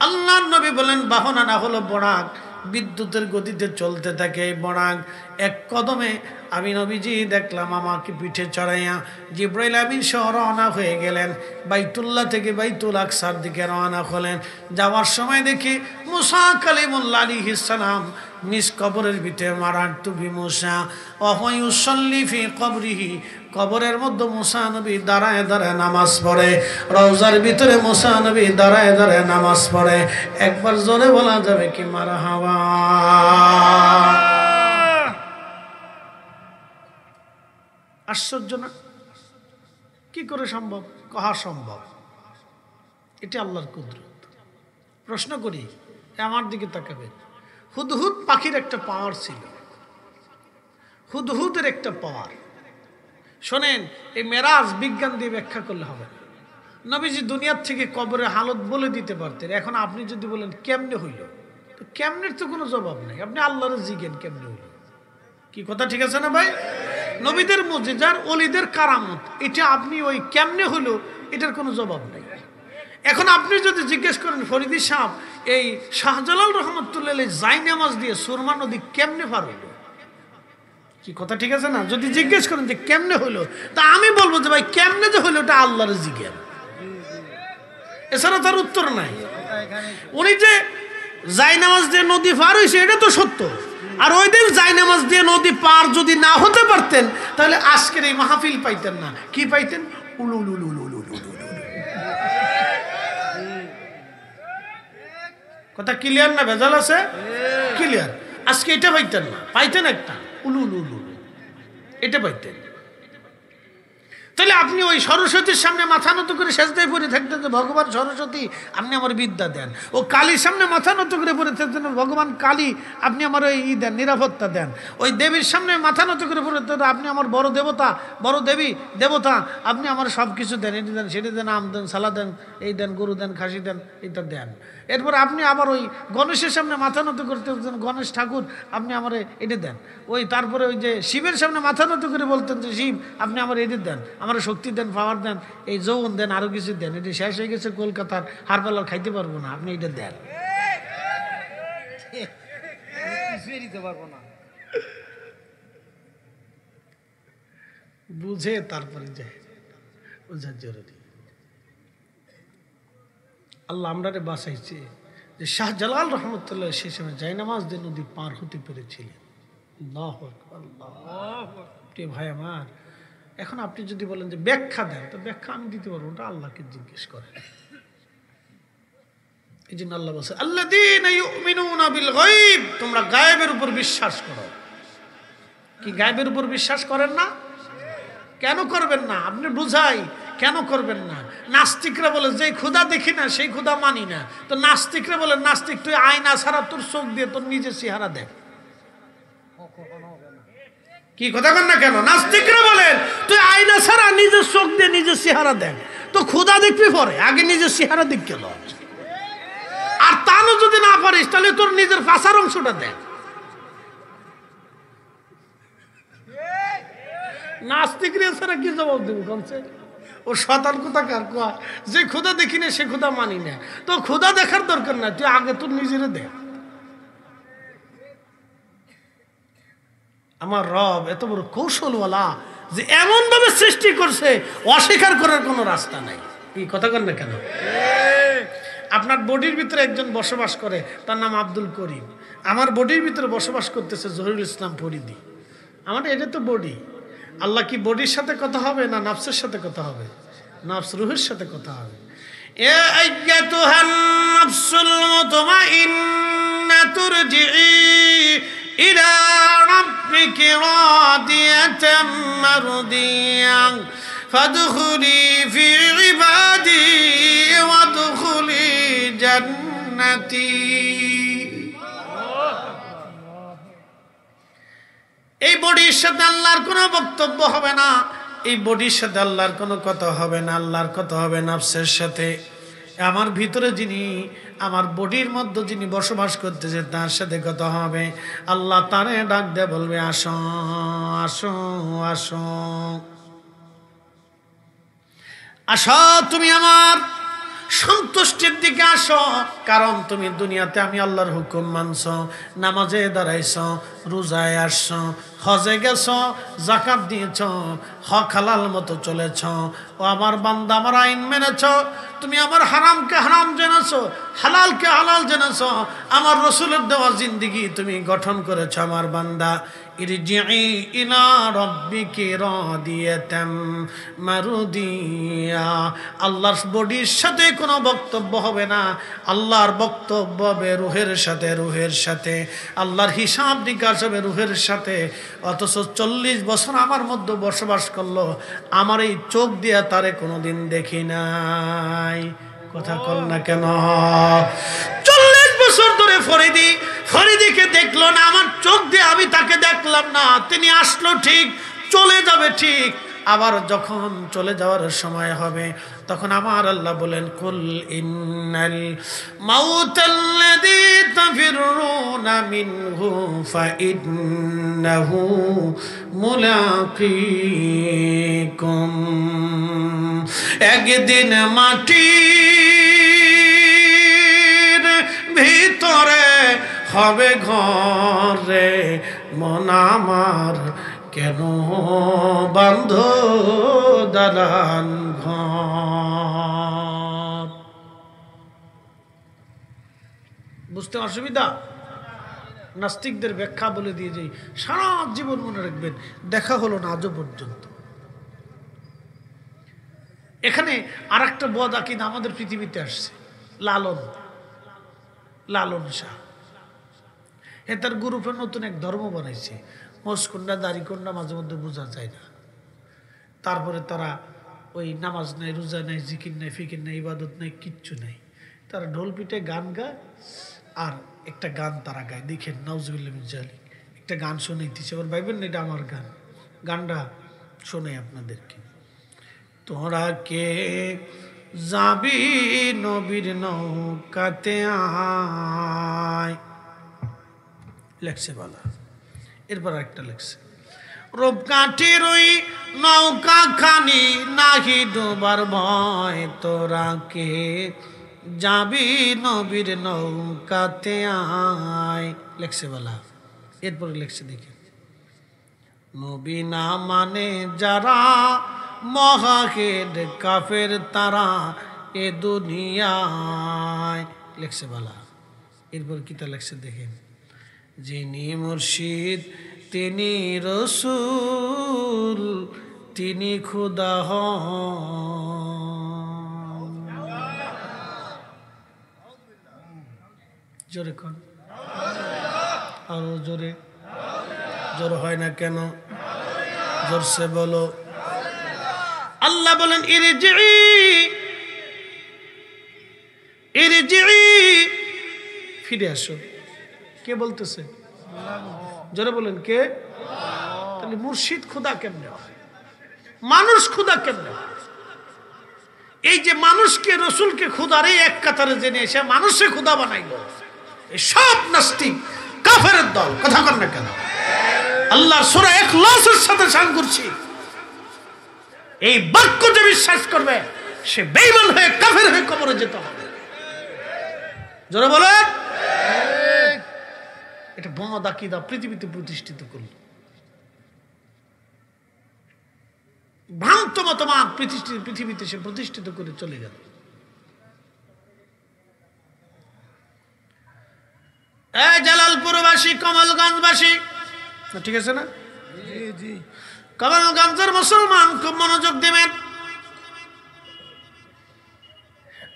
আল্লাহর নবী বলেন, বাহন আনা হলো বরাক, বিদ্যুতের গতিতে চলতে থাকে এই বরাক। এক কদমে আমি নবীজি দেখলাম আমাকে পিঠে চড়াইয়া জিবরাইল আমিন সহ রওনা হয়ে গেলেন। বাইতুল্লাহ থেকে বাইতুল আকসার দিকে রওনা হলেন। যাওয়ার সময় দেখি মুসা কালিমুল্লাহ আলাইহিস সালাম নিজ কবরের ভিতরে মারান তুবি মুসা ওয়াহুসাল্লি ফি কবরিহি, কবরের মধ্যে মুসা নবী দাঁড়ায় দাঁড়ায় নামাজ পড়ে। রওজার ভিতরে মুসা নবী দাঁড়ায় দাঁড়ায় নামাজ পড়ে। একবার জোরে বলা যাবে কি মারহাবা? আশ্চর্য না? কি করে সম্ভব? কহা সম্ভব, এটা আল্লাহর কুদরত। প্রশ্ন করি, আমার দিকে তাকাবেন। হুদহুদ পাখির একটা পাওয়ার ছিল, হুদহুদের একটা পাওয়ার। শোনেন, এই মেরাজ বিজ্ঞান দিয়ে ব্যাখ্যা করলে হবে না। নবীজি দুনিয়ার থেকে কবরের হালত বলে দিতে পারতেন। এখন আপনি যদি বলেন কেমনে হইল, তো কেমনের তো কোনো জবাব নেই। আপনি আল্লাহর জিজ্ঞেন কেমনে হইল। কি কথা ঠিক আছে না ভাই? নবীদের মুজিজার, ওলিদের কারামত, এটা আপনি ওই কেমনে হলো এটার কোনো জবাব নেই। এখন আপনি যদি জিজ্ঞেস করেন ফরিদি সাহেব, এই শাহজালাল রহমতুল্লাহ জাই নামাজ দিয়ে সুরমা নদী কেমনে পার হইল, কি কথা ঠিক আছে না? যদি জিজ্ঞেস করেন যে কেমনে হইলো, তা আমি বলবো যে ভাই কেমনে যে হইলো এটা আল্লাহর জিজ্ঞেস, এছাড়া তার উত্তর নাই। উনি যে জাই নামাজ দিয়ে নদী পার হয়েছে এটা তো সত্য। আর ওই দিন জাই নামাজ দিয়ে নদী পার যদি না হতে পারতেন, তাহলে আজকের এই মাহফিল পাইতেন না। কি পাইতেন? কথা ক্লিয়ার না? ভেজাল আছে? ক্লিয়ার। আজকে এটা পাইতেন না, পাইতেন একটা এটা পাইতেন। তাহলে আপনি ওই সরস্বতীর সামনে মাথা নত করে সেজদায় পড়ে থাকতেন যে ভগবান সরস্বতী আপনি আমার বিদ্যা দেন। ও কালীর সামনে মাথা নত করে পড়ে থাকতেন, ভগবান কালী আপনি আমার ওই দেন, নিরাপত্তা দেন। ওই দেবীর সামনে মাথা নত করে পড়ে থাকতেন, আপনি আমার বড় দেবতা, বড় দেবী দেবতা, আপনি আমার সব কিছু দেন, এটি দেন, সেটি দেন, আম দেন, সালা দেন, এই দেন, গরু দেন, খাসি দেন, এটা দেন। এরপর আপনি আবার ওই গণেশের সামনে মাথা নত করতে বলতেন, গণেশ ঠাকুর আপনি আমার এটি দেন। ওই তারপরে ওই যে শিবের সামনে মাথা নত করে বলতেন যে শিব আপনি আমার এটি দেন, আমার শক্তি দেন, পাওয়ার দেন, এই যৌবন দেন, আরো কিছু দেন, এটি শেষ হয়ে গেছে কলকাতার হারবেলার খাইতে পারবো না, আপনি এটা দেন। বুঝে তারপরে যায়, বোঝার জরুরি। আল্লাহ আমরা বাঁচাইছে যে শাহজালাল রহমতুল্লাহ সেই সময় জায়নামাজ দিয়ে নদী পার হতে পেরেছিলেন। আল্লাহু আকবার, আল্লাহু আকবার। ভাই আমার, এখন আপনি যদি বলেন যে ব্যাখ্যা দেন, তো ব্যাখ্যা আমি দিতে পারবো, ওটা আল্লাহকে জিজ্ঞেস করেন। এই জন্য আল্লাহ বলছে আল্লাযীনা ইউমিনুনা বিল গায়ব, তোমরা গায়েবের উপর বিশ্বাস করো। কি গায়েবের উপর বিশ্বাস করেন না? কেন করবেন না? আপনি বুঝাই, কেন করবেন না? নাস্তিকরা বলে যে ক্ষুধা দেখি না সেই ক্ষুধা মানি না। তো নাস্তিকরা বলে নাস্তিক তুই আয়না ছাড়া তোর চোখ দিয়ে তোর নিজের চেহারা দেখ। কি কথা কন না কেন? নাস্তিকরা বলেন তুই আয়না ছাড়া নিজের চোখ দিয়ে নিজের চেহারা দেখ। তো ক্ষুধা দেখবি পরে, আগে নিজের চেহারা দিক গেল। আর তাও যদি না পারিস তাহলে তোর নিজের পাশার অংশটা দেখ। নাস্তিকরা ছাড়া কি জবাব দেবো? কমছে ও শতান কোথা কার কয় যে ক্ষুধা দেখি না সে ক্ষুধা মানি না। তো ক্ষুধা দেখার দরকার না, তুই আগে তোর নিজেরে দেখ। আমার রব এত বড় কৌশলওয়ালা যে এমন ভাবে সৃষ্টি করছে অস্বীকার করার কোনো রাস্তা নাই। কি কথা কন না কেন? আপনার বডির ভিতরে একজন বসবাস করে, তার নাম আব্দুল করিম। আমার বডির ভিতরে বসবাস করতেছে জহিরুল ইসলাম ফরিদি। আমার এটা তো বডি। আল্লাহ কি বডির সাথে কথা হবে না নাফসের সাথে কথা হবে? নাফস রুহের সাথে কথা হবে। এ আইয়াতুহান নাফসুল মুতমাইন্না তুরজিই ইলা রাব্বিকি রাদিয়াতাম মারদিয়ান ফাদখুলি ফি ইবাদি ওয়াদখুলি জান্নাতি। এই বডির সাথে আল্লাহর কোনো বক্তব্য হবে না, এই বডির সাথে আল্লাহর কোনো কথা হবে না, আল্লাহর কথা হবে নাফসের সাথে। আমার ভিতরে যিনি, আমার বডির মধ্যে যিনি বসবাস করতেছে তার সাথে কথা হবে। আল্লাহ তারে ডাক দিয়ে বলবে আসো আসো আসো আসো, তুমি আমার সন্তুষ্টির দিকে আসো। কারণ তুমি দুনিয়াতে আমি আল্লাহর হুকুম মানছ, নামাজে দাঁড়াইছ, রোজায় আসছ, হজে গেছ, যাকাত দিয়েছ, হক হালাল মতো চলেছ। ও আমার বান্দা, আমার আইন মেনেছ। তুমি আমার হারামকে হারাম জেনেছ, হালালকে হালাল জেনেছ। আমার রসুলের দেওয়া জিন্দিগি তুমি গঠন করেছ। আমার বান্দা, ইরজিই ইলা রাব্বিকি রাদিয়াতাম মারদিয়া। আল্লাহর বডির সাথে কোনো বক্তব্য হবে না, আল্লাহর বক্তব্য হবে রুহের সাথে, রুহের সাথে। আল্লাহর হিসাব নিকাশ হবে রুহের সাথে। অথচ 40 বছর আমার মধ্যে বসবাস করলো, আমার এই চোখ দিয়ে তারে কোনোদিন দেখি নাই। কথা কল না কেন? 40 বছর ধরে ফরিদিকে দেখলো না, আমার চোখ দিয়ে আমি তাকে দেখলাম না। তিনি আসলো ঠিক, চলে যাবে ঠিক। আবার যখন চলে যাওয়ার সময় হবে তখন আমার আল্লাহ বলেন, কুল ইন্নাল মাউতাল্লাযী তাফিরুনা মিনহু ফাইন্নাহু মুলাকীকুম। একদিন মাটির ভিতরে হবে ঘরে, মন আমার কেন বান্ধ দালান ঘর। বুঝতে অসুবিধা? নাস্তিকদের ব্যাখ্যা বলে দিয়ে যাই, সারা জীবন মনে রাখবেন, দেখা হলো না আজও পর্যন্ত। এখানে আর একটা বদ আকিদা আমাদের পৃথিবীতে আসছে, লালন শাহ। তার গ্রুপে নতুন এক ধর্ম বানাইছে, মোষকুন্ডা দাড়িকুন্ডা মাঝে মধ্যে বোঝা যায় না। তারপরে তারা ওই নামাজ নাই, রোজা নাই, জিকির নাই, ফিকির নাই, ইবাদত নাই, কিচ্ছু নাই। তারা ঢোল পিঠে গান গায়, আর একটা গান তারা গায়, দেখেন নাউজুবিল্লাহ মিন যালিক। একটা গান শোনাইতেছে, আবার ভাইবেন না এটা আমার গান, গানটা শোনাই আপনাদেরকে। তোরা কে যাবি নবীর নৌকাতে আয়, লেখছে বলা। এরপর একটা লেখছে, রূপকাঠির ওই নৌকা খানি নাহি ডুবার ভয়, তোরা কে যাবি নবীর নৌকাতে আয়, লেখছে বলা। এরপরে লেখছে দেখে, নবী না মানে যারা মহাহেদ কাফের তারা এ দুনিয়ায়, লেখছে বলা। এরপর কিতা লেখছে দেখেন, যিনি মুর্শিদ তিনি রসুল তিনি খুদা হন। জোরে কোন, আরো জোরে, জোর হয় না কেন? জোরসে বলো। আল্লাহ বলেন, ফিরে আসো। কে বলতেছে? জোরে বলেন, কে? তাহলে মুর্শিদ খুদা কেমনে হয়? মানুষ খুদা কেমনে হয়? এই যে মানুষকে, রসুলকে খুদার এই এক কাতারে জেনে এসে মানুষে খুদা বানাইল, এই সব নাস্তিক কাফেরের দল। কথা কর না কেন? আল্লাহর সূরা ইখলাসের সাথে সাংঘর্ষিক। এই বাক্য যে বিশ্বাস করবে সে বেঈমান হয়ে কাফের হয়ে কবরে যেতে হবে। জোরে বলেন। এটা বদ আকীদা পৃথিবীতে প্রতিষ্ঠিত করল। মতবাদ পৃথিবীতে সে প্রতিষ্ঠিত করে চলে গেল। এই জালালপুরবাসী, কমলগঞ্জবাসী, ঠিক আছে না? কমলগঞ্জের মুসলমান খুব মনোযোগ দিবেন।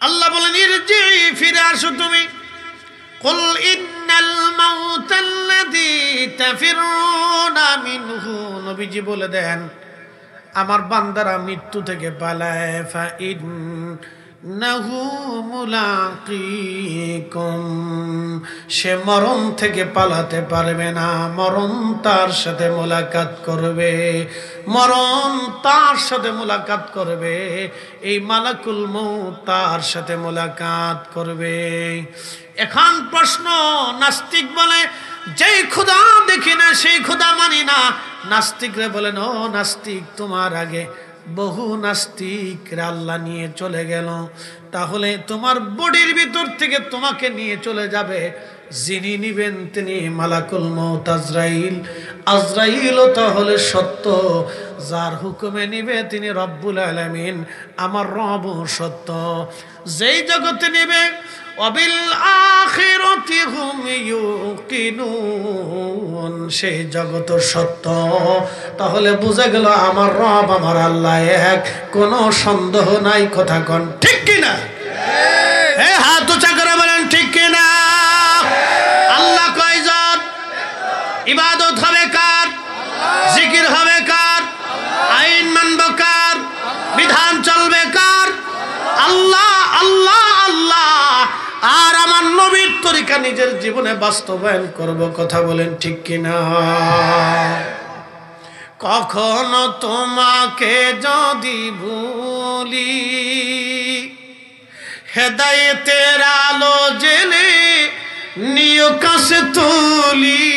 আল্লাহ বলেন ইরজি, ফিরে আসো তুমি। কুল ইন্নাল মাউতাল্লাযী তাফিরুনা মিনহু, নবীজি বলে দেন আমার বান্দারা মৃত্যু থেকে পালায়, ফা ইন্নাহু মুলাকিকুম, সে মরণ থেকে পালাতে পারবে না, মরণ তার সাথে মোলাকাত করবে, মরণ তার সাথে মোলাকাত করবে, এই মালাকুল মউত তার সাথে মোলাকাত করবে। এখন প্রশ্ন, নাস্তিক বলে যেই খোদা দেখি না সেই খোদা মানি না। নাস্তিকরা বলেন ও নাস্তিক, তোমার আগে বহু নাস্তিকরা আল্লাহ নিয়ে চলে গেল, তাহলে তোমার বডির ভিতর থেকে তোমাকে নিয়ে চলে যাবে, যিনি নিবেন তিনি মালাকুল মউত আজরাইল। আজরাইলও তাহলে সত্য, যার হুকুমে নিবে তিনি রব্বুল আলামিন, আমার রব সত্য। যেই জগতে নিবে ওয়াবিল আখিরাতি হুম ইউকিনুন, সেই জগৎ সত্য। তাহলে বুঝা গেল আমার রব আমার আল্লাহ এক, কোনো সন্দেহ নাই। কথা কোন ঠিক কিনা? হ্যাঁ, হাত উঁচা করে বলেন ঠিক কিনা? আল্লাহ কয়জন? ইবাদত হবে কার? জিকির হবে কার? আইন মানব কার? বিধান চলবে কার? আল্লাহ আল্লাহ আল্লাহ। আর আমার নবীর তরিকা নিজের জীবনে বাস্তবায়ন করব। কথা বলেন ঠিক কিনা? কখনো তোমাকে যদি ভুলি, হেদায়েতের আলো জেলে নিয় কাছে তুলি,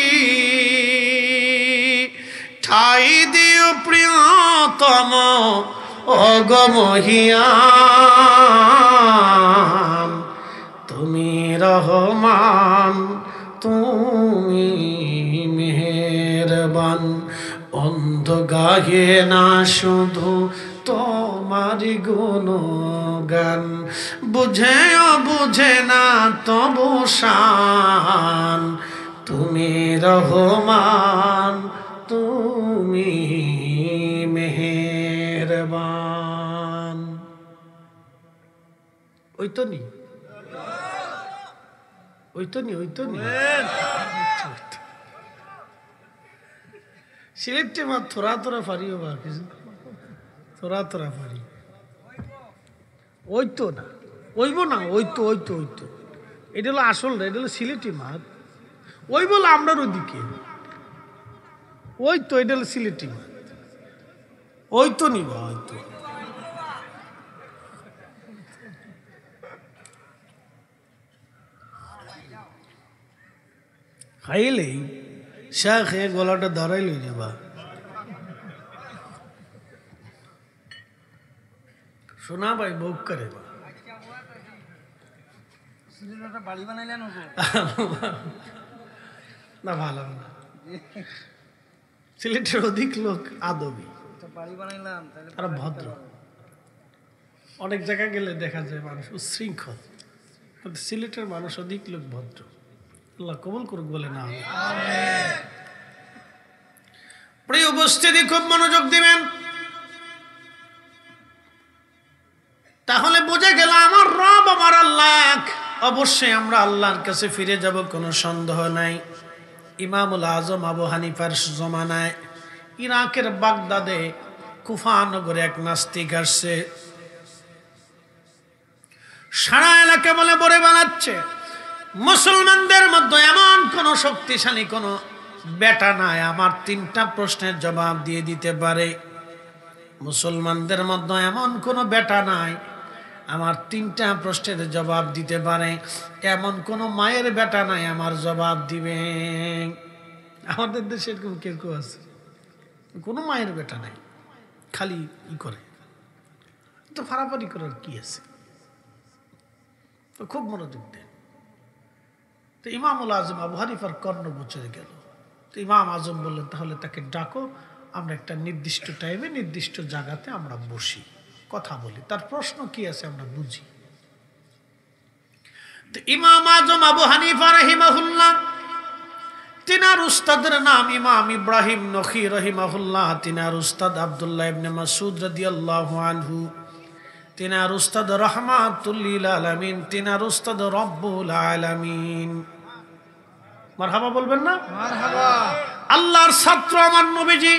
ঠাই দিও প্রিয়তম অগমহিয়ান, তুমি রহমান তুমি মেহেরবান। অন্ধ গাহে না শুধু তোমারি গুণগান, বুঝেও বুঝে না তবু শান, তুমি রহমান তুমি মেহেরবান। ওই তো নি, ওই তো নি, ওই তো নি। সিলেক্টে মা থোড়া থোড়া ফারিও বা কিছু থোড়া থোড়া ফারি, ওই তো না, ওইব না, ওই তো ওই তো ওই তো। এটা হলো আসল না, এটা হলো সিলেটি মাছ। ওই বলো আমরার ওদিকে, ওই তো এটা হলো সিলেটি মাছ। ওই তো নিবা, ওই তো। খাইলেই চা খেয়ে গলাটা ধরাই লই যাবা। শোনা ভাই বউক করে না, ভালো না। সিলেটের অধিক লোক আদবি, তারা ভদ্র। অনেক জায়গায় গেলে দেখা যায় মানুষ উচ্ছৃঙ্খল, কিন্তু সিলেটের মানুষ অধিক লোক ভদ্র। আল্লাহ কবুল করুক বলে না। প্রিয় উপস্থিতি, খুব মনোযোগ দিবেন, তাহলে বুঝে গেল আমার রব আমার আল্লাহ। অবশ্যই আমরা আল্লাহর কাছে ফিরে যাব, কোনো সন্দেহ নাই। ইমামুল আজম আবু হানিফার জমানায় ইরাকের বাগদাদে কুফা নগরে এক নাস্তিক আসছে, সারা এলাকা বলে বলে বানাচ্ছে মুসলমানদের মধ্যে এমন কোন শক্তিশালী কোন বেটা নাই আমার 3টা প্রশ্নের জবাব দিয়ে দিতে পারে। মুসলমানদের মধ্যে এমন কোন বেটা নাই আমার 3টা প্রশ্নের জবাব দিতে পারে। এমন কোন মায়ের বেটা নাই আমার জবাব দিবে। আমাদের দেশে এরকম কেউ কেউ আছে, কোনো মায়ের বেটা নাই, খালি ই করে, তো ফারাফারি করার কি আছে? তো খুব মনোযোগ দেন। তো ইমামুল আজম আবু হানিফার কর্ণ বছরে গেল। তো ইমাম আজম বললেন তাহলে তাকে ডাকো, আমরা একটা নির্দিষ্ট টাইমে নির্দিষ্ট জায়গাতে আমরা বসি, কথা বলি, তার প্রশ্ন কি আছে আমরা বুঝি। তো ইমাম আজম আবু হানিফা রাহিমাহুল্লাহ, তিনার উস্তাদের নাম ইমাম ইব্রাহিম নখী রাহিমাহুল্লাহ, তিনার উস্তাদ আব্দুল্লাহ ইবনে মাসউদ রাদিয়াল্লাহু আনহু, তিনার উস্তাদ রাহমাতুল লিল আলামিন, তিনার উস্তাদ রব্বুল আলামিন। মারহাবা বলবেন না? মারহাবা। আল্লাহর ছাত্র আমার নবীজি,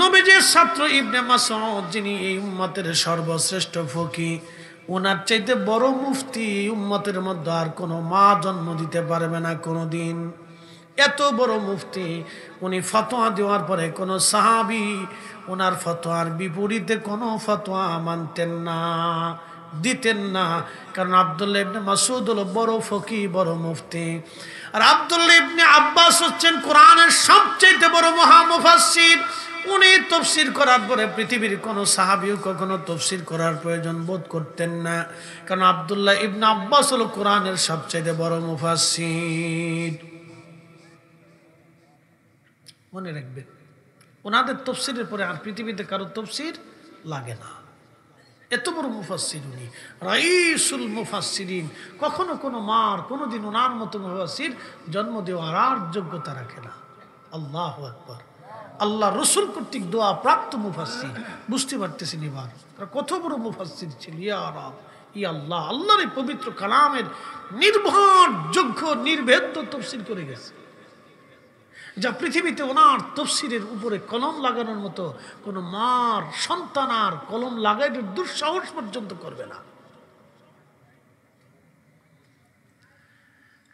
নবীজির ছাত্র ইবনে মাসউদ, যিনি এই উম্মতের সর্বশ্রেষ্ঠ ফকিহ, ওনার চাইতে বড় মুফতি উম্মতের মধ্যে আর কোনো মা জন্ম দিতে পারবে না কোনোদিন। এত বড় মুফতি, উনি ফতোয়া দেওয়ার পরে কোনো সাহাবী ওনার ফতোয়ার বিপরীতে কোনো ফতোয়া মানতেন না, দিতেন না। কারণ আব্দুল্লাহ ইবনে মাসউদ হলো বড় ফকিহ, বড় মুফতি। আর আব্দুল্লাহ ইবনে আব্বাস হচ্ছেন কোরআনের সবচেয়ে বড় মহামুফাসসির। উনি তাফসীর করার পরে পৃথিবীর কোনো সাহাবীও কখনো তাফসীর করার প্রয়োজন বোধ করতেন না, কারণ আব্দুল্লাহ ইবনে আব্বাস হলো কোরআনের সবচেয়ে বড় মুফাসসির। মনে রাখবেন, ওনাদের তাফসীরের পরে আর পৃথিবীতে কারো তাফসীর লাগে না। এত বড় মুফাসসির উনি, রাইসুল মুফাসসিরিন। কখনো কোনো মার কোনোদিন ওনার মতো মুফাসসির জন্ম দেওয়ার আর যোগ্যতা রাখে না। আল্লাহু আকবার। আল্লাহ রসুল কর্তৃক দোয়া প্রাপ্ত মুফাসসির। বুঝতে পারতেছেন এবার কত বড় মুফাসসির ছিল। ইয়া রাব, ইয়া আল্লাহ, আল্লাহর এই পবিত্র কালামের নির্ভরযোগ্য নির্ভেদ্য তাফসীর করে গেছে, যা পৃথিবীতে ওনার তাফসীরের উপরে কলম লাগানোর মতো কোনো মার সন্তান আর কলম লাগাইতে দুঃসাহস পর্যন্ত করবে না।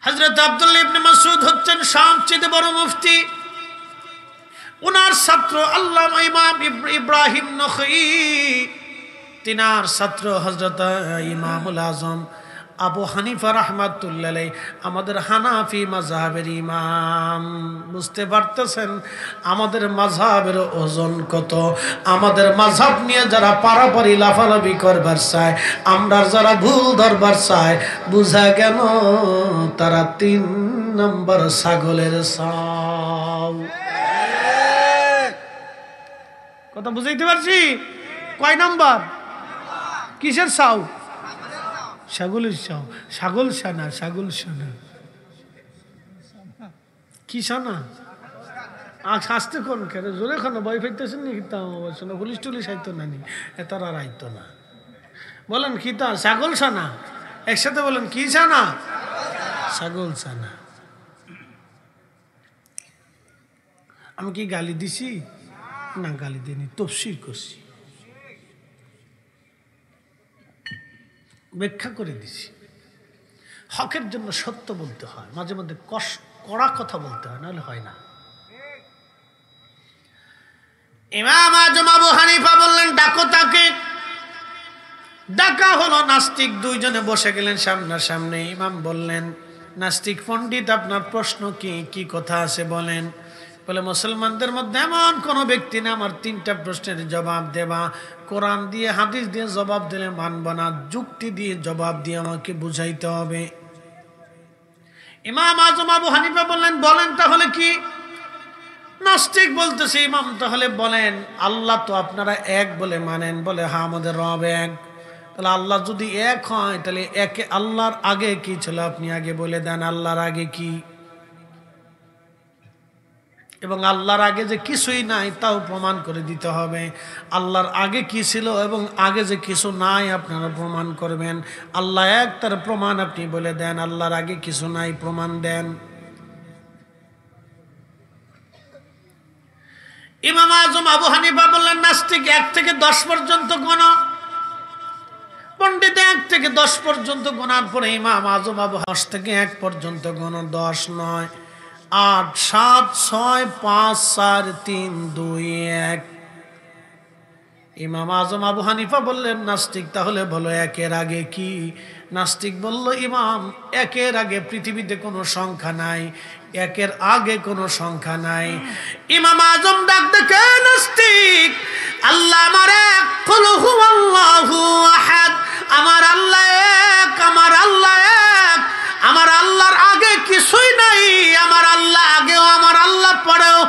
হযরত আব্দুল্লাহ ইবনে মাসউদ হচ্ছেন সবচেয়ে বড় মুফতি। ওনার ছাত্র আল্লামা ইমাম ইব্রাহিম নখী, তিনার ছাত্র হযরত ইমামুল আজম আবু হানিফা রাহমাতুল্লাহ আলাইহি, আমাদের হানাফি মাযহাবের ইমাম। বুঝতে পারতেছেন আমাদের মাযহাবের ওজন কত? আমাদের মাযহাব নিয়ে যারা পারাপারি লাফালাফি করবার চায়, আমরা যারা ভুল ধরবার চায়, বুঝা গেল তারা 3 নম্বর ছাগলের ছাও। কথা বুঝাইতে পারছি? কয় নাম্বার? কিসের ছাও? ছাগলের ছাও। ছাগল সানা, ছাগল সানা কি সানা? আসতে কোন কেন জোরে খানো ভয় ফেলতেছেন নি? শোনা পুলিশ টুলিশ আইতো না, নি এতার আর আইতো না। বলেন কি তা? ছাগল সানা। একসাথে বলেন কি সানা? ছাগল সানা। আমি কি গালি দিছি? না, গালি দিইনি, তাফসীর করছি, ব্যাখ্যা করে দিছি। হকের জন্য সত্য বলতে হয়, মাঝে মধ্যে কড়া কথা বলতে হয়, নাহলে হয় না। ইমাম আজম আবু হানিফা বললেন ডাকো তাকে। ডাকা হলো। নাস্তিক দুইজনে বসে গেলেন সামনাসামনি। ইমাম বললেন, নাস্তিক পণ্ডিত, আপনার প্রশ্ন কি? কি কথা আছে বলেন। বলে, মুসলমানদের মধ্যে এমন কোন ব্যক্তি না আমার 3টা প্রশ্নের জবাব দেবা। কোরআন দিয়ে হাদিস দিয়ে জবাব দিলে মানব না, যুক্তি দিয়ে জবাব দিয়ে আমাকে বুঝাইতে হবে। ইমাম আজম আবু হানিফা বললেন, বলেন তাহলে কি? নাস্তিক বলতেছে, ইমাম তাহলে বলেন, আল্লাহ তো আপনারা এক বলে মানেন। বলে, হ্যাঁ, আমাদের রব এক। তাহলে আল্লাহ যদি এক হয়, তাহলে একে আল্লাহর আগে কি ছিল আপনি আগে বলে দেন। আল্লাহর আগে কি? এবং আল্লাহর আগে যে কিছুই নাই তাও প্রমাণ করে দিতে হবে। আল্লাহর আগে কি ছিল এবং আগে যে কিছু নাই আপনারা প্রমাণ করবেন। আল্লাহ এক, তার প্রমাণ আপনি বলে দেন। আল্লাহর আগে কিছু নাই, প্রমাণ দেন। ইমাম আজম আবু হানিফা বললেন, নাস্তিক 1 থেকে 10 পর্যন্ত গোনা। পণ্ডিত 1 থেকে 10 পর্যন্ত গোনার পরে ইমাম আজম আবু 10 থেকে 1 পর্যন্ত গোনা। 10 নয়, 8, 7, 6, 5, 4, 3, 2, 1। ইমাম আজম আবু হানিফা বললেন, নাস্তিক তাহলে বলো একের আগে কি? নাস্তিক বলল, ইমাম, একের আগে পৃথিবীতে কোনো সংখ্যা নাই, একের আগে কোনো সংখ্যা নাই। ইমাম আজম ডাক দেখে, নাস্তিক, আল্লাহ আমার এক, কুল হুয়াল্লাহু আহাদ, আমার আল্লাহ এক, আমার আল্লাহ এক, আমার আল্লাহর আগে কিছুই নাই, আমার আল্লাহ আগেও, আমার আল্লাহ পরেও,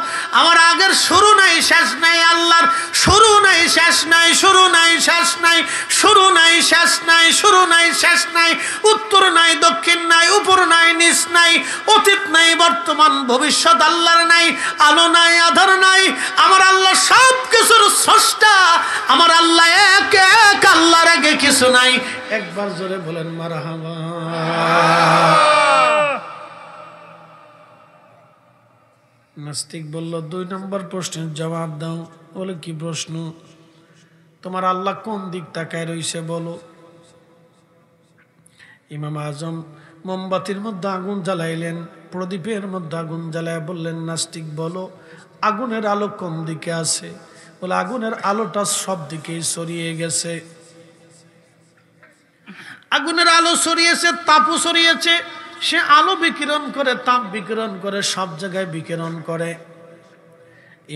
আমার আগের শুরু নাই শেষ নাই, আল্লাহর শুরু নাই শেষ নাই, শুরু নাই শেষ নাই, শুরু নাই শেষ নাই, শুরু নাই শেষ নাই, উত্তর নাই দক্ষিণ নাই, উপর নাই নিচ নাই, অতীত নাই বর্তমান ভবিষ্যৎ আল্লাহর নাই, আলো নাই আধার নাই, আমার আল্লাহ সব কিছুর স্রষ্টা, আমার আল্লাহ এক এক, আল্লাহর আগে কিছু নাই। একবার জোরে বলেন মারহাবা। নাস্তিক বলল 2 নম্বর প্রশ্নের জবাব দাও। বলে কি প্রশ্ন? তোমার আল্লাহ কোন দিক তাকায় রইছে বলো। ইমাম আজম মোমবাতির মধ্যে আগুন জ্বালাইলেন, প্রদীপের মধ্যে আগুন জ্বালায় বললেন, নাস্তিক বলো আগুনের আলো কোন দিকে আছে? বলে আগুনের আলোটা সব দিকেই ছড়িয়ে গেছে। আগুনের আলো ছড়িয়েছে, তাপও ছড়িয়েছে, সে আলো বিকিরণ করে, তাপ বিকিরণ করে, সব জায়গায় বিকিরণ করে।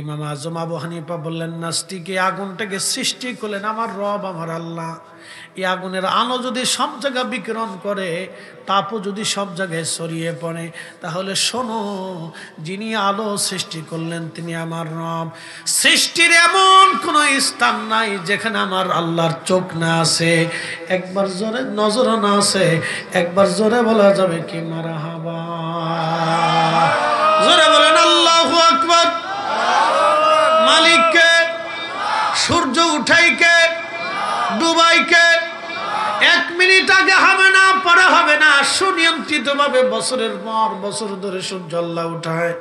ইমাম আজম আবু হানিফা বললেন, নাস্তিক এই আগুনটাকে সৃষ্টি করলেন আমার রব, আমার আল্লাহ। এই আগুনের আলো যদি সব জায়গায় বিকিরণ করে, তাপও যদি সব জায়গায় ছড়িয়ে পড়ে, তাহলে শোনো, যিনি আলো সৃষ্টি করলেন তিনি আমার রব। সৃষ্টির এমন কোনো স্থান নাই যেখানে আমার আল্লাহর চোখ না আছে, একবার জোরে নজরও না আছে। একবার জোরে বলা যাবে কি মারহাবা? জোরে বলেন আল্লাহু আকবার। মালিককে, সূর্য উঠাইকে, ডুবাইকে, 1 মিনিট আগে হবে না, পরে হবে না, সুনিয়ন্ত্রিত ভাবে বছরের পর বছর ধরে সূর্য আল্লাহ উঠায়।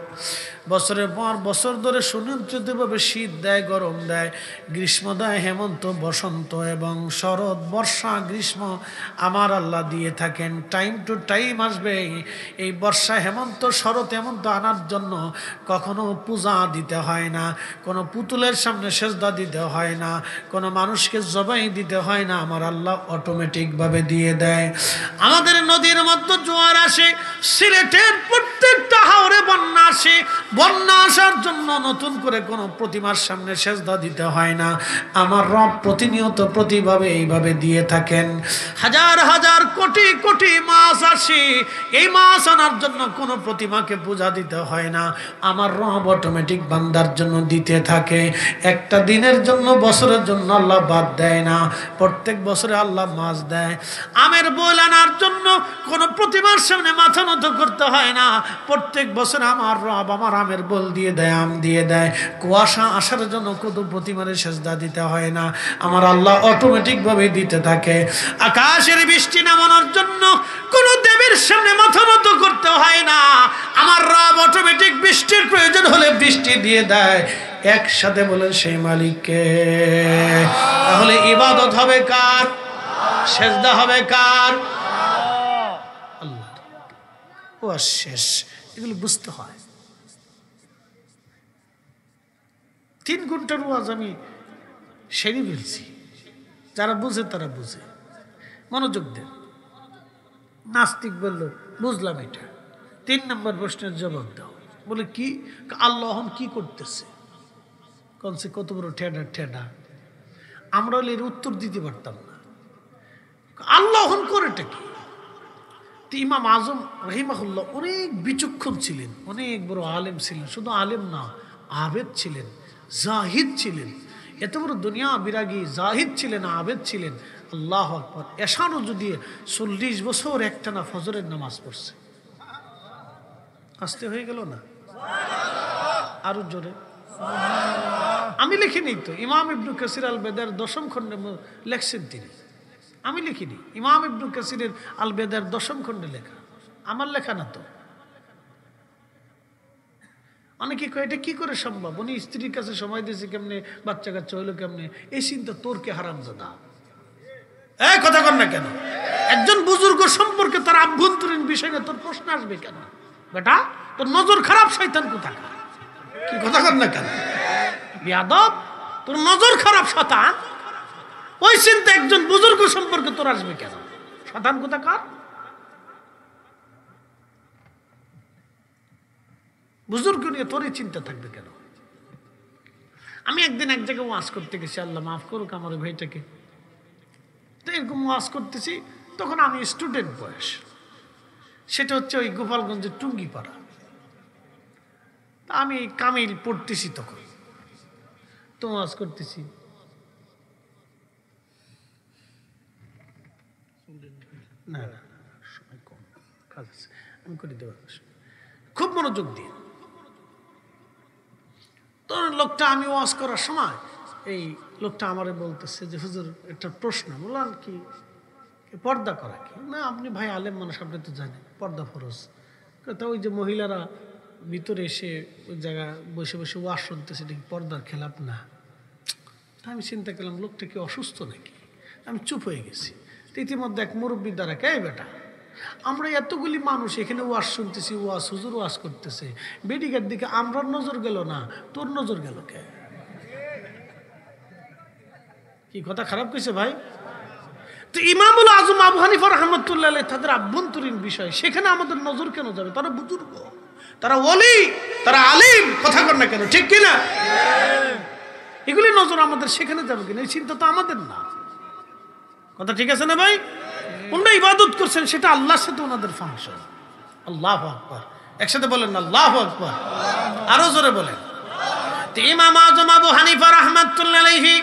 বছরের পর বছর ধরে সুনিয়ন্ত্রিতভাবে শীত দেয়, গরম দেয়, গ্রীষ্ম দেয়, হেমন্ত, বসন্ত এবং শরৎ, বর্ষা, গ্রীষ্ম আমার আল্লাহ দিয়ে থাকেন। টাইম টু টাইম আসবে। এই বর্ষা, হেমন্ত, শরৎ, হেমন্ত আনার জন্য কখনো পূজা দিতে হয় না, কোনো পুতুলের সামনে সেজদা দিতে হয় না, কোনো মানুষকে জবাই দিতে হয় না, আমার আল্লাহ অটোমেটিকভাবে দিয়ে দেয়। আমাদের নদীর মধ্যে জোয়ার আসে, সিলেটের প্রত্যেকটা হাওরে বন্যা আসে। বন্যা আসার জন্য নতুন করে কোনো প্রতিমার সামনে সেজদা দিতে হয় না, আমার রব প্রতিনিয়ত প্রতিভাবে এইভাবে দিয়ে থাকেন। হাজার হাজার কোটি কোটি মাছ আসে, এই মাছ আনার জন্য কোনো প্রতিমাকে পূজা দিতে হয় না, আমার রব অটোমেটিক বান্দার জন্য দিতে থাকে। একটা দিনের জন্য, বছরের জন্য আল্লাহ বাদ দেয় না, প্রত্যেক বছরে আল্লাহ মাছ দেয়। আমের বোল আনার জন্য কোনো প্রতিমার সামনে মাথা নত করতে হয় না, প্রত্যেক বছর আমার রব আমার আমের বোল দিয়ে দেয়, আম দিয়ে দেয়। কুয়াশা আসার জন্য কোনো প্রতিমারে সেজদা দিতে হয় না, আমার আল্লাহ অটোমেটিক ভাবে দিতে থাকে। আকাশের বৃষ্টি নামানোর জন্য কোনো দেবীর সামনে মাথা নত করতে হয় না, আমার রব অটোমেটিক বৃষ্টির প্রয়োজন হলে বৃষ্টি দিয়ে দেয়। একসাথে বলেন সেই মালিককে। তাহলে ইবাদত হবে কার? সেজদা হবে কার? আল্লাহ। ও শেষ, এগুলো বুঝতে হয়। 3 ঘন্টার ওয়াজ আমি সেরে ফেলছি, যারা বুঝে তারা বুঝে, মনোযোগ দেন। নাস্তিক বলল বুঝলাম এটা, 3 নম্বর প্রশ্নের জবাব দাও। বলে কি? আল্লাহ কি করতেছে? কনসে কত বড় ঠেডা ঠেডা, আমরা হলে এর উত্তর দিতে পারতাম না। আল্লাহ করেটা কি? ইমাম আজম রহিমাহুল্লাহ অনেক বিচক্ষণ ছিলেন, অনেক বড় আলেম ছিলেন, শুধু আলেম না, আবেদ ছিলেন, জাহিদ ছিলেন। এত বড় দুনিয়া বিরাগী জাহিদ ছিলেন, আবেদ ছিলেন। আল্লাহু আকবার। এশারও যদি 40 বছর একটানা ফজরের নামাজ পড়ছে। আসতে হয়ে গেল না? আরো জোরে। আমি লিখিনি তো, ইমাম ইবনে কাসির আল বেদার 10ম খণ্ডে লেখছেন তিনি, আমি লিখিনি। ইমাম ইবনে কাসিরের আল বেদার 10ম খণ্ডে লেখা, আমার লেখা না তো। অনেকে কয় এটা কি করে সম্ভব, উনি স্ত্রীর কাছে সময় দিয়েছে কেমনে, বাচ্চা কাচ্চা হইলো কেমনে, এই চিন্তা তোর কে হারামজাদা। এই কথা কর না কেন? একজন বুজুর্গ সম্পর্কে তার আভ্যন্তরীণ বিষয় নিয়ে তোর প্রশ্ন আসবে কেন? বেটা তোর নজর খারাপ, শয়তান কোথাকার। কি কথা কর না কেন? বিয়াদব, তোর নজর খারাপ শয়তান। ওই চিন্তা একজন বুজুর্গ সম্পর্কে তোর আসবে কেন? শয়তান কোথাকার। বুজুর্গ নিয়ে তোরই চিন্তা থাকবে কেন? আমি একদিন এক জায়গায় ওয়াজ করতে গেছি, আল্লাহ মাফ করুক আমার ভাইটাকে। তো এরকম ওয়াজ করতেছি, তখন আমি স্টুডেন্ট বয়স, সেটা হচ্ছে ওই গোপালগঞ্জের টুঙ্গিপাড়া। আমি কামিল পড়তেছি, তখন তো ওয়াজ করতেছি। না না সময় কম, কাজ আছে, আমি করে দেবো। খুব মনোযোগ দিয়ে তখন লোকটা, আমি ওয়াজ করার সময় এই লোকটা আমারে বলতেছে যে হুজুর একটা প্রশ্ন। বললাম কি? পর্দা করা কি? না আপনি ভাই আলেম মানুষ, আপনি তো জানেন পর্দা ফরজ। তা ওই যে মহিলারা ভিতরে এসে ওই জায়গা বসে বসে ওয়াজ শুনতেছে, এটা কি পর্দার খেলাপ না? তা আমি চিন্তা করলাম লোকটা কি অসুস্থ নাকি? আমি চুপ হয়ে গেছি। ইতিমধ্যে এক মুরব্বীর দ্বারা, কে বেটা, আমরা এতগুলি মানুষ এখানে ওয়াজ শুনতেছি, ওয়াজ হুজুর ওয়াজ করতেছে, বেডিকের দিকে আমরার নজর গেল না, তোর নজর গেল কে? কি কথা খারাপ কইছে ভাই? তো ইমামুল আজম আবু হানিফা রাহমাতুল্লাহ আলাইহি তাদের আভ্যন্তরীণ বিষয়, সেখানে আমাদের নজর কেন যাবে? তারা বুজুর্গ, তারা ওলি, তারা আলিম, কথা কর না কেন, ঠিক কিনা? এগুলি নজর আমাদের সেখানে যাবে কিনা, এই চিন্তা তো আমাদের না। কথা ঠিক আছে না ভাই? ওনারা ইবাদত করছেন, সেটা আল্লাহর সাথে ওনাদের ফাংশন। আল্লাহু আকবার, একসাথে বলেন না আল্লাহু আকবার, আরো জোরে বলেন। তো ইমাম আজম আবু হানিফা রাহমাতুল্লাহ আলাইহি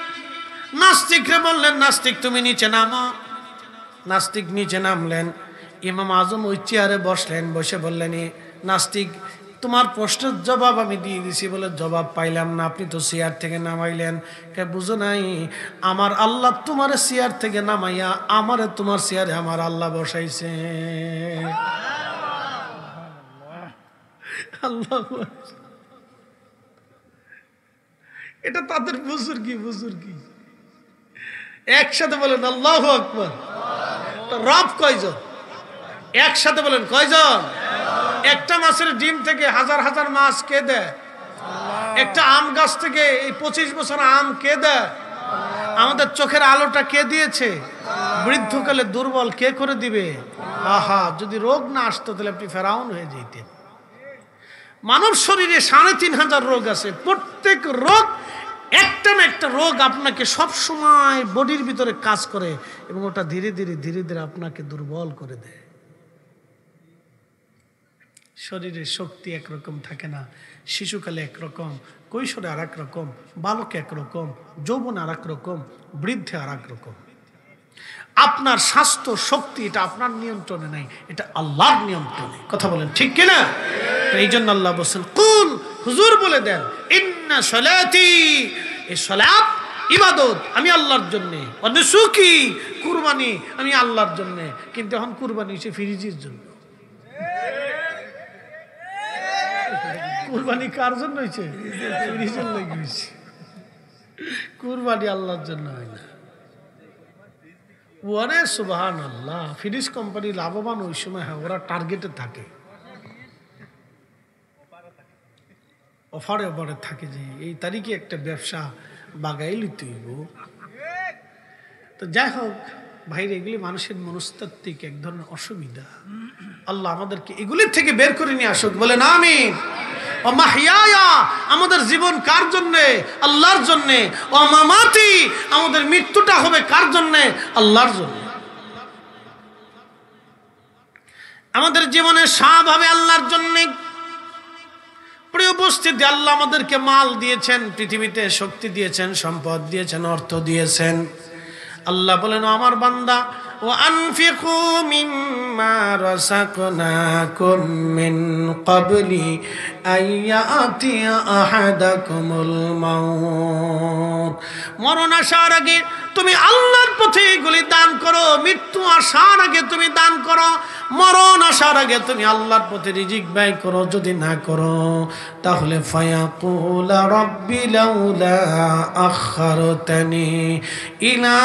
নাস্তিকরে বললেন, নাস্তিক তুমি নিচে নামো। নাস্তিক নিচে নামলেন। ইমাম আজম ওই চেয়ারে বসলেন, বসে বললেন, নাস্তিক তোমার প্রশ্নের জবাব আমি দিয়ে দিছি, বলে জবাব পাইলাম না, আপনি তো চেয়ার থেকে নামাইলেন। কে বুঝো নাই? আমার আল্লাহ তোমার চেয়ার থেকে নামাইয়া আমারে তোমার চেয়ারে আমার আল্লাহ বসাইছে। আল্লাহ, এটা তাদের বুজুর্গি, বুজুর্গি। একসাথে বলেন আল্লাহু আকবার। রব কয়জন? একসাথে বলেন কয়জন? একটা মাছের ডিম থেকে হাজার হাজার মাছ কে দেয়? একটা আম গাছ থেকে এই 25 বছর আম কে দেয়? আমাদের চোখের আলোটা কে দিয়েছে? বৃদ্ধকালে দুর্বল কে করে দিবে? আহা, যদি রোগ না আসতো তাহলে আপনি ফেরাউন হয়ে যেতেন। মানব শরীরে 3500 রোগ আছে। প্রত্যেক রোগ একটা না একটা রোগ আপনাকে সব সময় বডির ভিতরে কাজ করে এবং ওটা ধীরে ধীরে ধীরে ধীরে আপনাকে দুর্বল করে দেয়। শরীরের শক্তি একরকম থাকে না। শিশুকালে একরকম, কৈশোরে আর এক রকম, বালকে একরকম, যৌবনে আর এক রকম, বৃদ্ধে আর এক রকম। আপনার স্বাস্থ্য শক্তি এটা আপনার নিয়ন্ত্রণে নাই, এটা আল্লাহর নিয়ন্ত্রণে। কথা বলেন ঠিক কিনা? এই জন্য আল্লাহ বলছেন, কুল, হুজুর বলে দেন, ইন্না সলাতি, এই সালাত ইবাদত আমি আল্লাহর জন্য, ওয়া নুসুকি, কুরবানি আমি আল্লাহর জন্য। কিন্তু এখন কুরবানি হচ্ছে ফিরিজির জন্য। কুরবানি কার জন্য হয়েছে? ফিরিজের লাগি হয়েছে। কুরবানি আল্লাহর জন্য হয় না। ওরে সুবহানাল্লাহ, ফিরিজ কোম্পানি লাভবান ওই সময় হয়, ওরা টার্গেটে থাকে, অফারে থাকে যে এই তারিখে একটা ব্যবসা বাগাইলি তুইব। তো যাই হোক ভাইরে, এগুলি মানুষের মনস্তাত্ত্বিক এক ধরনের অসুবিধা। আল্লাহ আমাদেরকে এগুলির থেকে বের করে নিয়ে আসুক, বলেন আমিন। ও মাহিয়ায়া, আমাদের জীবন কার জন্যে? আল্লাহর জন্যে। ও মামাতি, আমাদের মৃত্যুটা হবে কার জন্যে? আল্লাহর জন্যে। আমাদের জীবনের সব হবে আল্লাহর জন্যে। প্রিয় উপস্থিতি, আল্লাহ আমাদেরকে মাল দিয়েছেন, পৃথিবীতে শক্তি দিয়েছেন, সম্পদ দিয়েছেন, অর্থ দিয়েছেন। আল্লাহ বলেন, আমার বান্দা, ও আনফিকু মিম্মা রাযাকনাকুম মিন ক্বাবলি আইয়াতিয়া আহাদাকুমুল মাউত। মরণ আসার আগে তুমি আল্লাহর পথে এগুলি দান করো। মৃত্যু আসার আগে তুমি দান করো। মরণ আসার আগে তুমি আল্লাহর পথে রিজিক ব্যয় করো। যদি না করো তাহলে ফায়াকুল রাব্বি লাউলা আখারতানি ইলা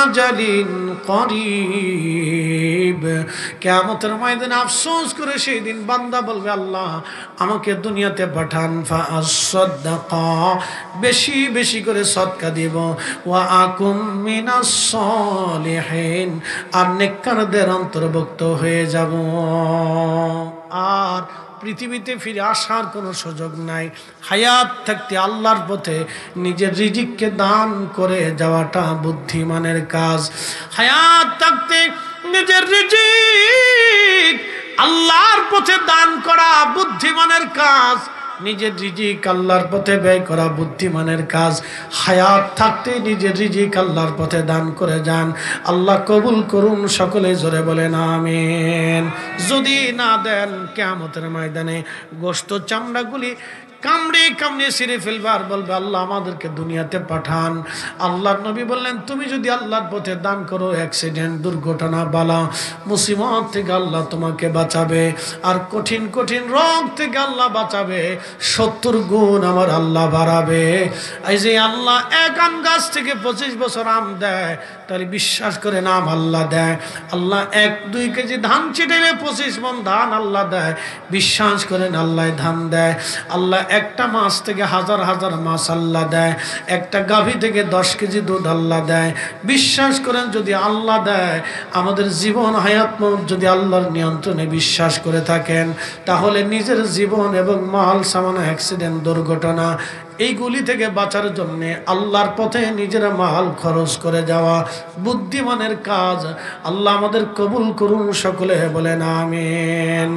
আজালিন করিব। কিয়ামতের ময়দানে আফসোস করে সেই দিন বান্দা বলবে, আল্লাহ আমাকে দুনিয়াতে পাঠান, ফাআসসাদকা, বেশি বেশি করে সদকা দিব, ওয়া আকুম মিনাস সালিহিন, আর নেককারদের অন্তর্ভুক্ত হয়ে যাব। আর পৃথিবীতে ফিরে আসার কোনো সুযোগ নাই। হায়াত থাকতে আল্লাহর পথে নিজের রিজিককে দান করে যাওয়াটা বুদ্ধিমানের কাজ। হায়াত থাকতে নিজের রিজিক আল্লাহর পথে দান করা বুদ্ধিমানের কাজ। নিজের রিজিক আল্লাহর পথে ব্যয় করা বুদ্ধিমানের কাজ। হায়াত থাকতে নিজের রিজিক আল্লাহর পথে দান করে যান। আল্লাহ কবুল করুন, সকলে জোরে বলেন আমিন। যদি না দেন কিয়ামতের ময়দানে গোশত চামড়াগুলি কামড়ে কামড়ে ছিঁড়ে ফেলবে আর বলবে আল্লাহ আমাদেরকে দুনিয়াতে পাঠান। আল্লাহর নবী বললেন তুমি যদি আল্লাহর পথে দান করো, অ্যাক্সিডেন্ট, দুর্ঘটনা, বালা মুসিবত থেকে আল্লাহ তোমাকে বাঁচাবে, আর কঠিন কঠিন রোগ থেকে আল্লাহ বাঁচাবে, 70 গুণ আমার আল্লাহ বাড়াবে। এই যে আল্লাহ এক আম গাছ থেকে 25 বছর আম দেয়, তাহলে বিশ্বাস করে নাম আল্লাহ দেয়। আল্লাহ 1-2 কেজি ধান ছিটাইলে 25 মণ ধান আল্লাহ দেয়, বিশ্বাস করেন আল্লাহ ধান দেয়। আল্লাহ একটা মাছ থেকে হাজার হাজার মাছ আল্লাহ দেয়, একটা গাভী থেকে 10 কেজি দুধ আল্লাহ দেয়। বিশ্বাস করেন যদি আল্লাহ দেয়, আমাদের জীবন হায়াত মৌত যদি আল্লাহর নিয়ন্ত্রণে বিশ্বাস করে থাকেন, তাহলে নিজের জীবন এবং মাল সামান, অ্যাক্সিডেন্ট, দুর্ঘটনা এইগুলি থেকে বাঁচার জন্য আল্লাহর পথে নিজের মাল খরচ করে যাওয়া বুদ্ধিমানের কাজ। আল্লাহ আমাদের কবুল করুন, সকলে বলেন আমিন।